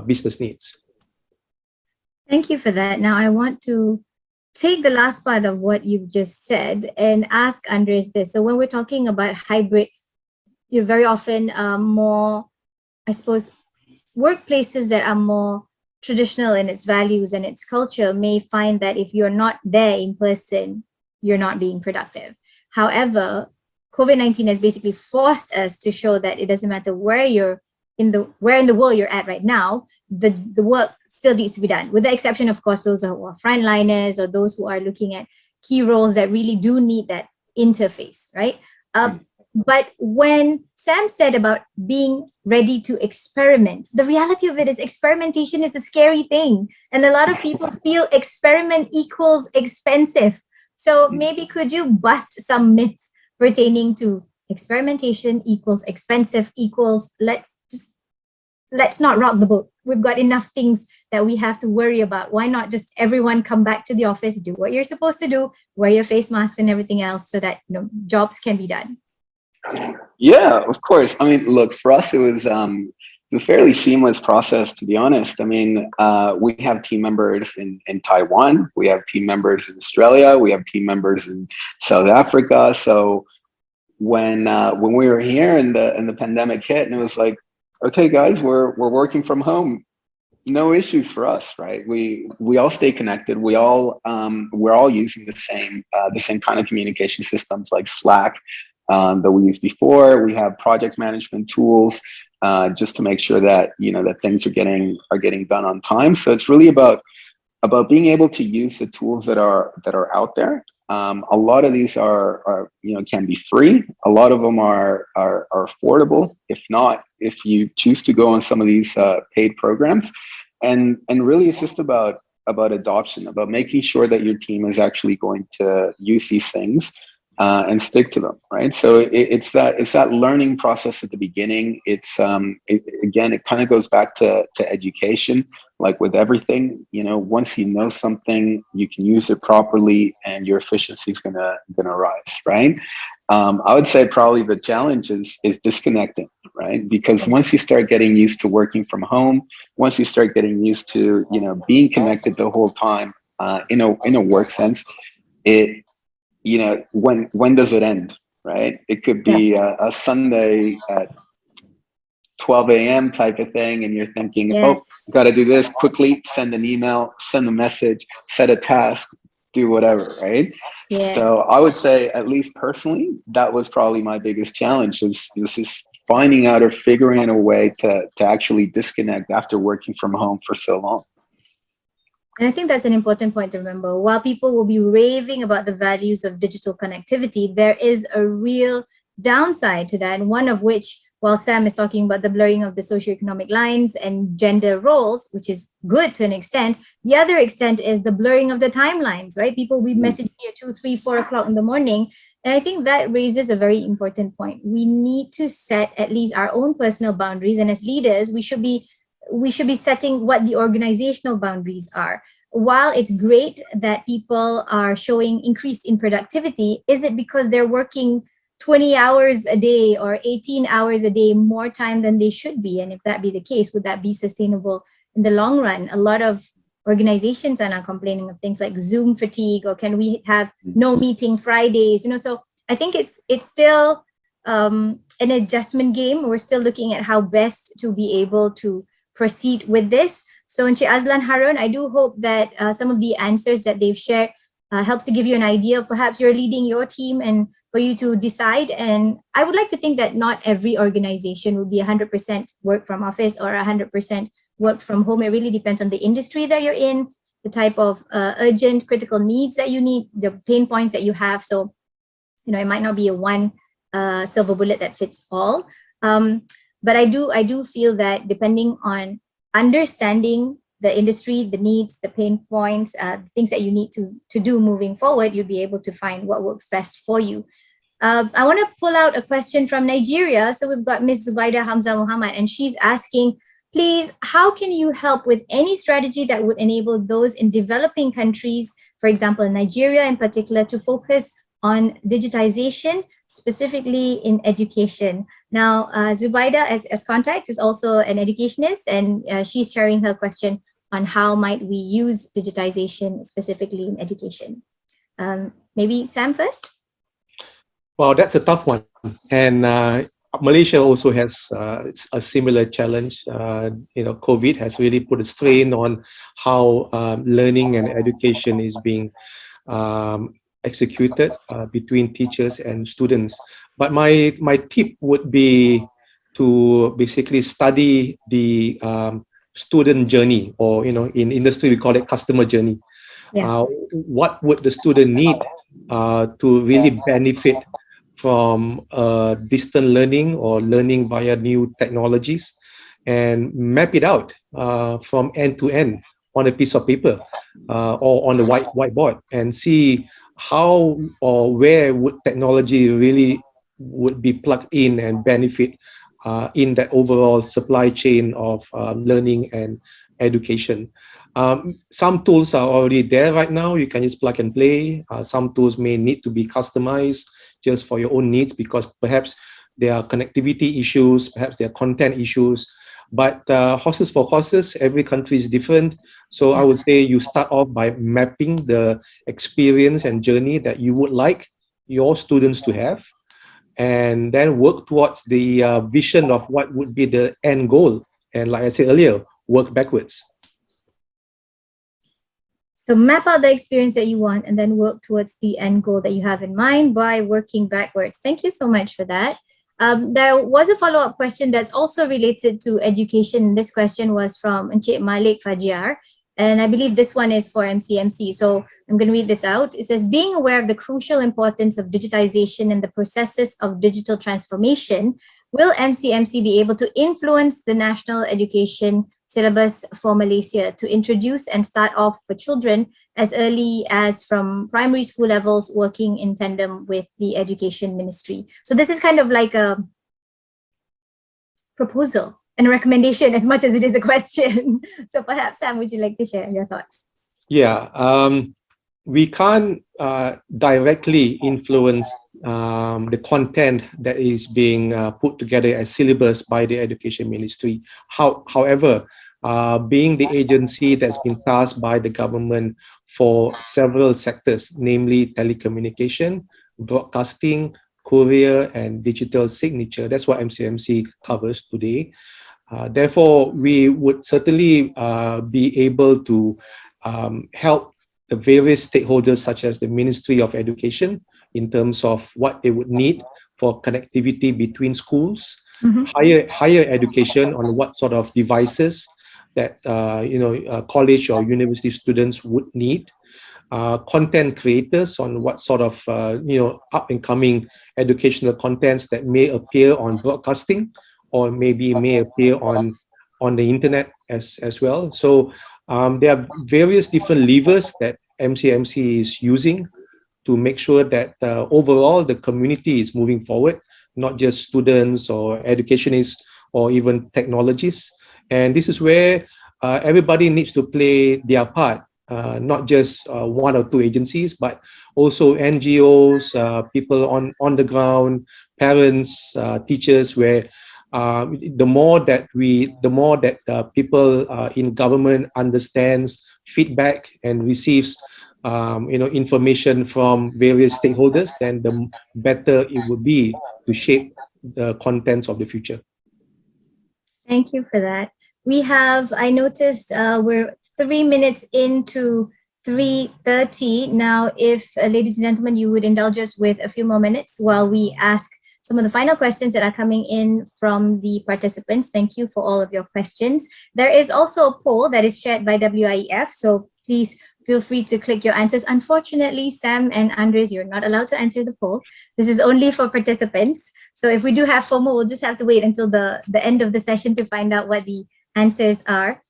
business needs. Thank you for that. Now, I want to take the last part of what you've just said and ask Andres this. So when we're talking about hybrid, you're very often more, I suppose, workplaces that are more traditional in its values and its culture may find that if you're not there in person, you're not being productive. However, COVID-19 has basically forced us to show that it doesn't matter where in the world you're at right now, the work still needs to be done, with the exception, of course, those who are frontliners or those who are looking at key roles that really do need that interface, right? But when Sam said about being ready to experiment, the reality of it is experimentation is a scary thing. And a lot of people feel experiment equals expensive. So maybe could you bust some myths pertaining to experimentation equals expensive equals let's not rock the boat. We've got enough things that we have to worry about. Why not just everyone come back to the office, do what you're supposed to do, wear your face mask and everything else so that jobs can be done? Yeah, of course. I mean, look, for us, it was a fairly seamless process, to be honest. I mean, we have team members in Taiwan, we have team members in Australia, we have team members in South Africa. So when we were here and the pandemic hit, and it was like, okay, guys, we're working from home. No issues for us, right? We all stay connected. We're all using the same kind of communication systems like Slack that we used before. We have project management tools just to make sure that that things are getting done on time. So it's really about being able to use the tools that are out there. A lot of these are can be free. A lot of them are affordable. If you choose to go on some of these paid programs, and really it's just about adoption, about making sure that your team is actually going to use these things and stick to them, right? So it's that learning process at the beginning. It's again, it kind of goes back to education. Like with everything, once you know something, you can use it properly, and your efficiency is gonna rise, right? I would say probably the challenge is disconnecting, right? Because once you start getting used to working from home, once you start getting used to being connected the whole time in a work sense, it when does it end, right? It could be a Sunday at 12 a.m. type of thing, and you're thinking, Yes. Oh, got to do this quickly, send an email, send a message, set a task, do whatever, right? Yeah. So I would say, at least personally, that was probably my biggest challenge, is finding out or figuring a way to actually disconnect after working from home for so long. And I think that's an important point to remember. While people will be raving about the values of digital connectivity, there is a real downside to that. And one of which, while Sam is talking about the blurring of the socioeconomic lines and gender roles, which is good to an extent, the other extent is the blurring of the timelines, right? People will be messaging you at 2, 3, 4 o'clock in the morning. And I think that raises a very important point. We need to set at least our own personal boundaries. And as leaders, we should be setting what the organizational boundaries are. While it's great that people are showing increase in productivity, is it because they're working 20 hours a day or 18 hours a day more time than they should be? And if that be the case, would that be sustainable in the long run? A lot of organizations are now complaining of things like Zoom fatigue, or can we have no meeting Fridays? So I think it's still an adjustment game. We're still looking at how best to be able to proceed with this. So Encik Azlan Harun, I do hope that some of the answers that they've shared helps to give you an idea of perhaps you're leading your team and for you to decide. And I would like to think that not every organization will be 100% work from office or 100% work from home. It really depends on the industry that you're in, the type of urgent critical needs that you need, the pain points that you have. So, it might not be a one silver bullet that fits all. But I do feel that depending on understanding the industry, the needs, the pain points, things that you need to do moving forward, you'll be able to find what works best for you. I want to pull out a question from Nigeria. So we've got Ms. Zubaida Hamza Muhammad, and she's asking, please, how can you help with any strategy that would enable those in developing countries, for example, Nigeria in particular, to focus on digitization, specifically in education? Now, Zubaida, as context, is also an educationist, and she's sharing her question on how might we use digitization specifically in education. Maybe Sam first? Well, that's a tough one. And Malaysia also has a similar challenge. COVID has really put a strain on how learning and education is being executed between teachers and students. But my tip would be to basically study the student journey, or in industry we call it customer journey. Yeah. What would the student need to really benefit from distant learning or learning via new technologies, and map it out from end to end on a piece of paper or on the whiteboard, and see how or where would technology really would be plugged in and benefit in that overall supply chain of learning and education. Some tools are already there right now. You can just plug and play. Some tools may need to be customized just for your own needs, because perhaps there are connectivity issues, perhaps there are content issues. But horses for courses, every country is different. So I would say you start off by mapping the experience and journey that you would like your students to have, and then work towards the vision of what would be the end goal. And like I said earlier, work backwards. So map out the experience that you want and then work towards the end goal that you have in mind by working backwards. Thank you so much for that. There was a follow-up question that's also related to education. This question was from Encik Malik Fajiar, and I believe this one is for MCMC. So I'm going to read this out. It says, being aware of the crucial importance of digitization and the processes of digital transformation, will MCMC be able to influence the national education syllabus for Malaysia to introduce and start off for children as early as from primary school levels, working in tandem with the education ministry? So this is kind of like a proposal and a recommendation as much as it is a question. So perhaps, Sam, would you like to share your thoughts? Yeah, we can't directly influence the content that is being put together as syllabus by the education ministry. However, being the agency that's been tasked by the government for several sectors, namely telecommunication, broadcasting, courier, and digital signature, that's what MCMC covers today. Therefore, we would certainly be able to help the various stakeholders, such as the Ministry of Education, in terms of what they would need for connectivity between schools, higher education on what sort of devices that college or university students would need, content creators on what sort of up and coming educational contents that may appear on broadcasting, or maybe may appear on the internet as well. So there are various different levers that MCMC is using to make sure that overall the community is moving forward, not just students or educationists or even technologists. And this is where everybody needs to play their part, not just one or two agencies, but also NGOs, people on the ground, parents, teachers, where the more that people in government understands feedback and receives information from various stakeholders, then the better it would be to shape the contents of the future. Thank you for that. We have, I noticed we're 3 minutes into 3:30 now. If ladies and gentlemen, you would indulge us with a few more minutes while we ask some of the final questions that are coming in from the participants. Thank you for all of your questions. There is also a poll that is shared by WIEF, so please feel free to click your answers. Unfortunately, Sam and Andres, you're not allowed to answer the poll. This is only for participants. So if we do have FOMO, we'll just have to wait until the end of the session to find out what the answers are.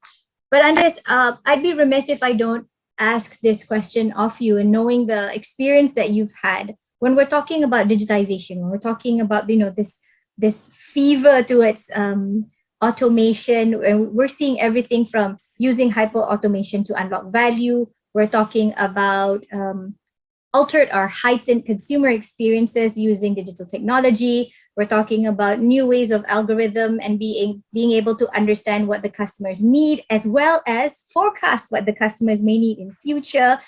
But Andres, I'd be remiss if I don't ask this question of you, and knowing the experience that you've had when we're talking about digitization, when we're talking about this fever towards automation, and we're seeing everything from using hyper automation to unlock value. We're talking about altered or heightened consumer experiences using digital technology. We're talking about new ways of algorithm and being able to understand what the customers need, as well as forecast what the customers may need in future.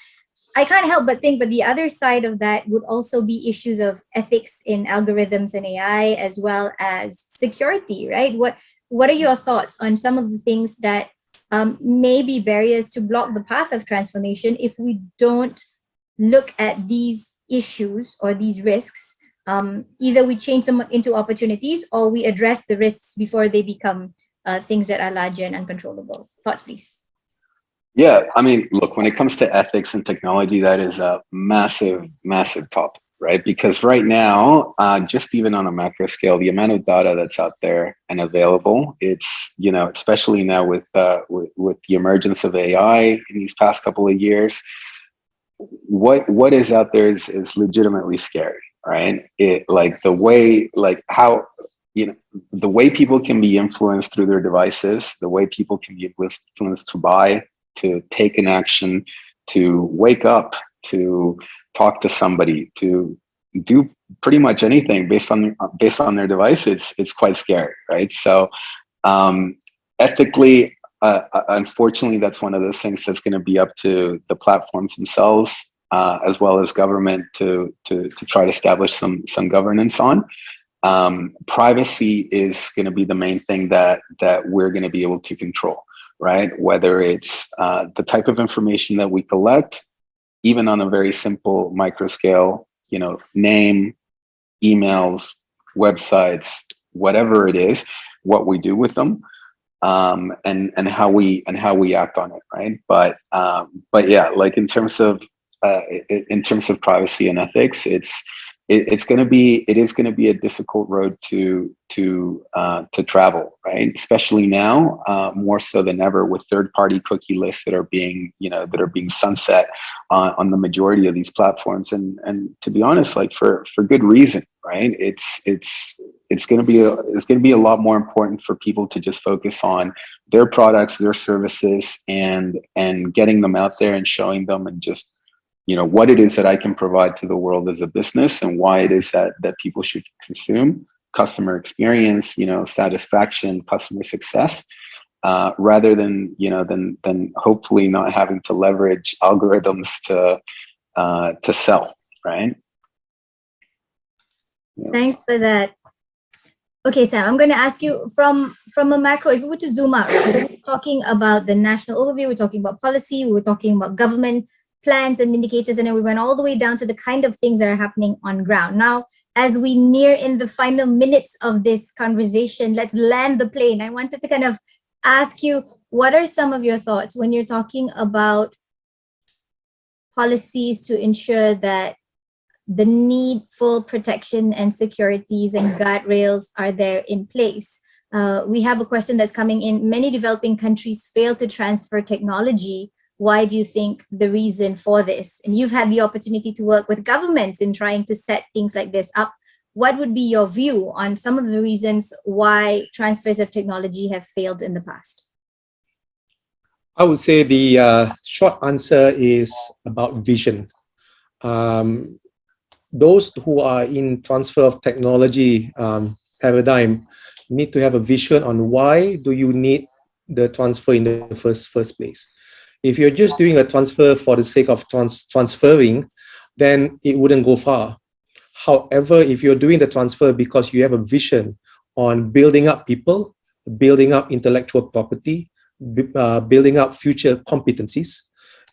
I can't help but think, but the other side of that would also be issues of ethics in algorithms and AI, as well as security, right? What are your thoughts on some of the things that may be barriers to block the path of transformation if we don't look at these issues or these risks? Either we change them into opportunities, or we address the risks before they become things that are larger and uncontrollable. Thoughts, please. Yeah, I mean, look, when it comes to ethics and technology, that is a massive, massive topic, right? Because right now, just even on a macro scale, the amount of data that's out there and available, it's, you know, especially now with the emergence of AI in these past couple of years, what is out there is legitimately scary, right? It, like the way, like how, you know, the way people can be influenced through their devices, the way people can be influenced to buy, to take an action, to wake up, to talk to somebody, to do pretty much anything based on their device. It's quite scary, right? So ethically, unfortunately, that's one of those things that's going to be up to the platforms themselves, as well as government to try to establish some governance on. Privacy is going to be the main thing that we're going to be able to control, right? Whether it's the type of information that we collect, even on a very simple micro scale, you know, name, emails, websites, whatever it is, what we do with them, and how we act on it, right? But yeah, like in terms of privacy and ethics, it is going to be a difficult road to travel, right? Especially now, more so than ever, with third-party cookie lists that are being sunset on the majority of these platforms, and to be honest, like for good reason, right? It's going to be a lot more important for people to just focus on their products, their services, and getting them out there and showing them, and just, you know, what it is that I can provide to the world as a business, and why it is that people should consume, customer experience, you know, satisfaction, customer success, rather than, you know, than hopefully not having to leverage algorithms to sell, right? Yeah. Thanks for that. Okay, Sam, I'm going to ask you from a macro, if we were to zoom out, right? So we're talking about the national overview, we're talking about policy, we're talking about government plans and indicators, and then we went all the way down to the kind of things that are happening on ground. Now, as we near in the final minutes of this conversation, let's land the plane. I wanted to kind of ask you, what are some of your thoughts when you're talking about policies to ensure that the needful protection and securities and guardrails are there in place? We have a question that's coming in. Many developing countries fail to transfer technology. Why do you think the reason for this? And you've had the opportunity to work with governments in trying to set things like this up. What would be your view on some of the reasons why transfers of technology have failed in the past? I would say the short answer is about vision. Those who are in transfer of technology paradigm need to have a vision on why do you need the transfer in the first place. If you're just doing a transfer for the sake of transferring, then it wouldn't go far. However, if you're doing the transfer because you have a vision on building up people, building up intellectual property, building up future competencies,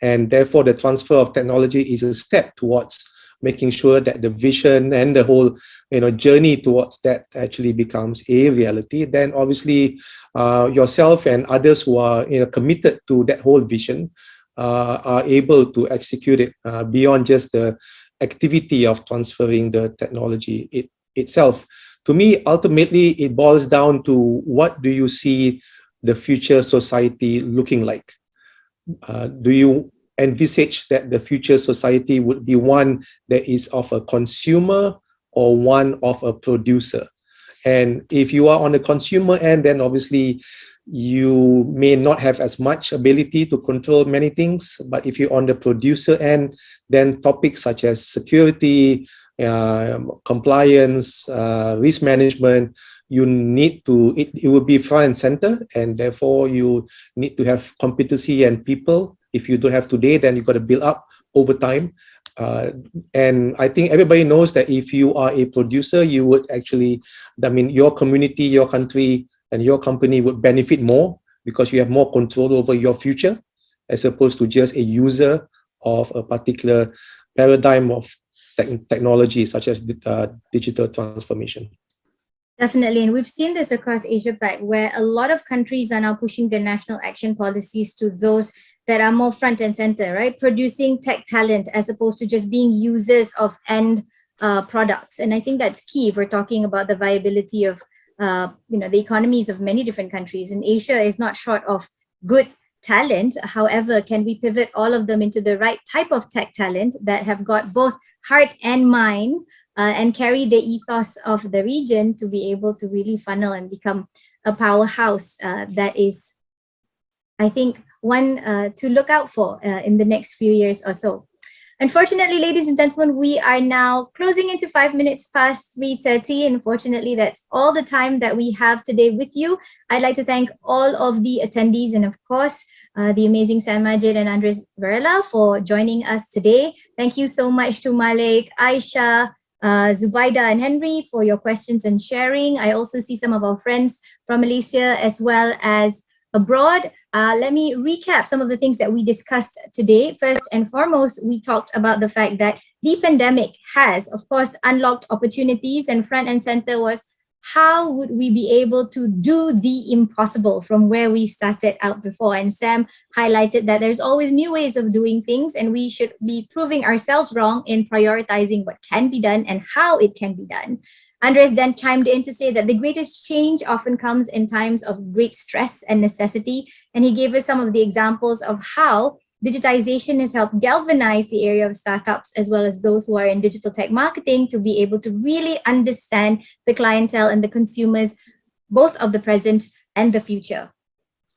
and therefore the transfer of technology is a step towards making sure that the vision and the whole, you know, journey towards that actually becomes a reality, then obviously yourself and others who are, you know, committed to that whole vision are able to execute it beyond just the activity of transferring the technology itself. To me, ultimately, it boils down to what do you see the future society looking like? Do you envisage that the future society would be one that is of a consumer or one of a producer? And if you are on the consumer end, then obviously you may not have as much ability to control many things. But if you're on the producer end, then topics such as security, compliance, risk management, you need to, it will be front and center, and therefore you need to have competency and people. If you don't have today, then you've got to build up over time. And I think everybody knows that if you are a producer, you would actually, I mean, your community, your country, and your company would benefit more because you have more control over your future, as opposed to just a user of a particular paradigm of technology, such as digital transformation. Definitely. And we've seen this across Asia Pac, where a lot of countries are now pushing their national action policies to those that are more front and center, right? Producing tech talent as opposed to just being users of end products. And I think that's key if we're talking about the viability of the economies of many different countries. And Asia is not short of good talent. However, can we pivot all of them into the right type of tech talent that have got both heart and mind and carry the ethos of the region to be able to really funnel and become a powerhouse that is, I think, one to look out for in the next few years or so. Unfortunately, ladies and gentlemen, we are now closing into 5 minutes past 3:30. Unfortunately, that's all the time that we have today with you. I'd like to thank all of the attendees and, of course, the amazing Sam Majid and Andres Varela for joining us today. Thank you so much to Malik, Aisha, Zubaida and Henry for your questions and sharing. I also see some of our friends from Malaysia as well as abroad. Let me recap some of the things that we discussed today. First and foremost, we talked about the fact that the pandemic has, of course, unlocked opportunities, and front and center was how would we be able to do the impossible from where we started out before. And Sam highlighted that there's always new ways of doing things, and we should be proving ourselves wrong in prioritizing what can be done and how it can be done. Andres then chimed in to say that the greatest change often comes in times of great stress and necessity. And he gave us some of the examples of how digitization has helped galvanize the area of startups as well as those who are in digital tech marketing to be able to really understand the clientele and the consumers, both of the present and the future.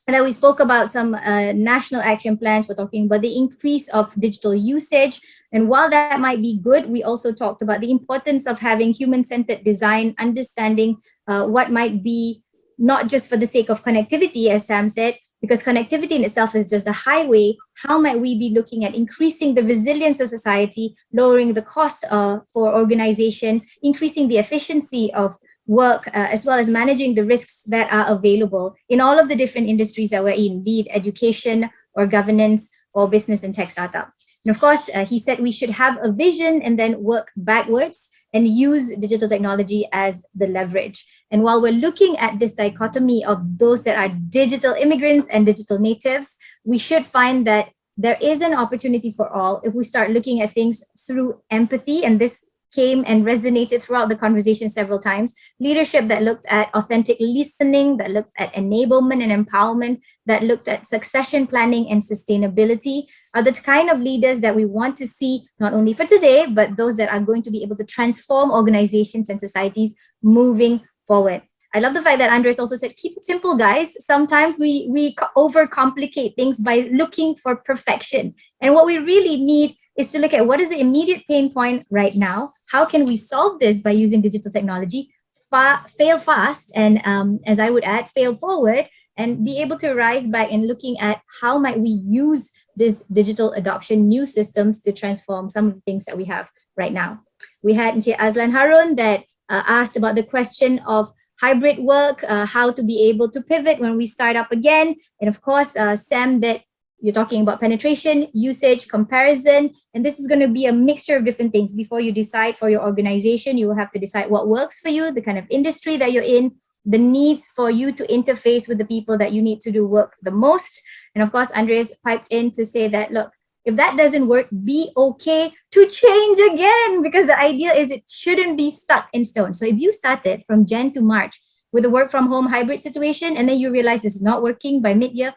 And then we spoke about some national action plans. We're talking about the increase of digital usage. And while that might be good, we also talked about the importance of having human-centered design, understanding what might be not just for the sake of connectivity, as Sam said, because connectivity in itself is just a highway. How might we be looking at increasing the resilience of society, lowering the cost for organizations, increasing the efficiency of work, as well as managing the risks that are available in all of the different industries that we're in, be it education or governance or business and tech startup. And of course, he said we should have a vision and then work backwards and use digital technology as the leverage. And while we're looking at this dichotomy of those that are digital immigrants and digital natives, we should find that there is an opportunity for all if we start looking at things through empathy. And this came and resonated throughout the conversation several times. Leadership that looked at authentic listening, that looked at enablement and empowerment, that looked at succession planning and sustainability are the kind of leaders that we want to see, not only for today, but those that are going to be able to transform organizations and societies moving forward. I love the fact that Andres also said, keep it simple, guys. Sometimes we overcomplicate things by looking for perfection. And what we really need is to look at what is the immediate pain point right now. How can we solve this by using digital technology? Fail fast, and as I would add, fail forward, and be able to rise back and looking at how might we use this digital adoption, new systems to transform some of the things that we have right now. We had Encik Azlan Harun that asked about the question of hybrid work, how to be able to pivot when we start up again. And of course, Sam, that you're talking about penetration, usage, comparison, and this is going to be a mixture of different things. Before you decide for your organization, you will have to decide what works for you, the kind of industry that you're in, the needs for you to interface with the people that you need to do work the most. And of course, Andres piped in to say that, look, if that doesn't work, be okay to change again, because the idea is it shouldn't be stuck in stone. So if you started from Jan to March with the work from home hybrid situation, and then you realize this is not working by mid-year,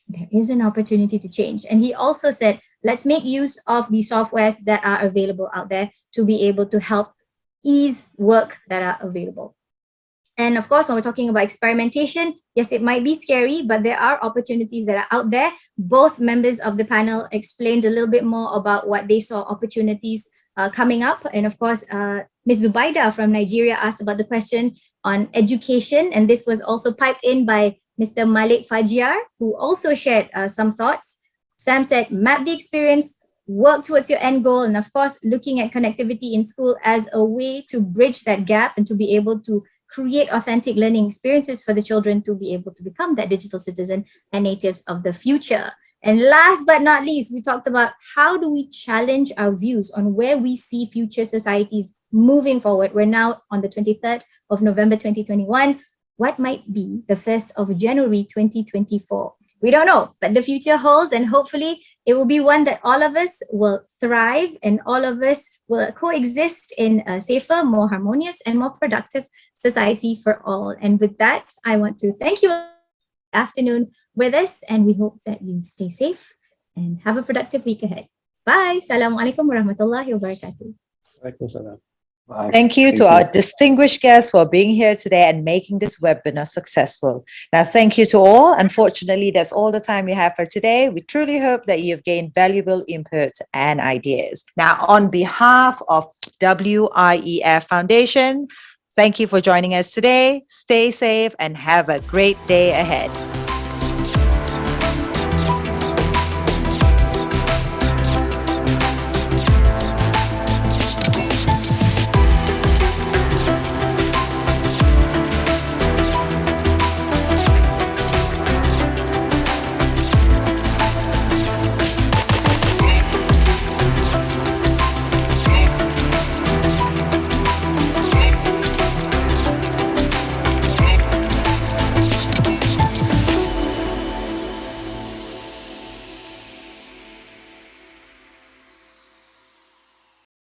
there is an opportunity to change. And he also said, let's make use of the softwares that are available out there to be able to help ease work that are available. And of course, when we're talking about experimentation, yes, it might be scary, but there are opportunities that are out there. Both members of the panel explained a little bit more about what they saw opportunities coming up. And of course, Ms. Zubaida from Nigeria asked about the question on education. And this was also piped in by Mr. Malik Fajiar, who also shared some thoughts. Sam said, map the experience, work towards your end goal, and of course, looking at connectivity in school as a way to bridge that gap and to be able to create authentic learning experiences for the children to be able to become that digital citizen and natives of the future. And last but not least, we talked about how do we challenge our views on where we see future societies moving forward. We're now on the 23rd of November 2021. What might be the 1st of January 2024? We don't know, but the future holds, and hopefully it will be one that all of us will thrive and all of us will coexist in a safer, more harmonious, and more productive society for all. And with that, I want to thank you all for the afternoon with us, and we hope that you stay safe and have a productive week ahead. Bye. Assalamualaikum warahmatullahi wabarakatuh. Waalaikumsalam. Bye. Thank you to our distinguished guests for being here today and making this webinar successful. Now, thank you to all. Unfortunately, that's all the time we have for today. We truly hope that you've gained valuable input and ideas. Now, on behalf of WIEF Foundation, thank you for joining us today. Stay safe and have a great day ahead.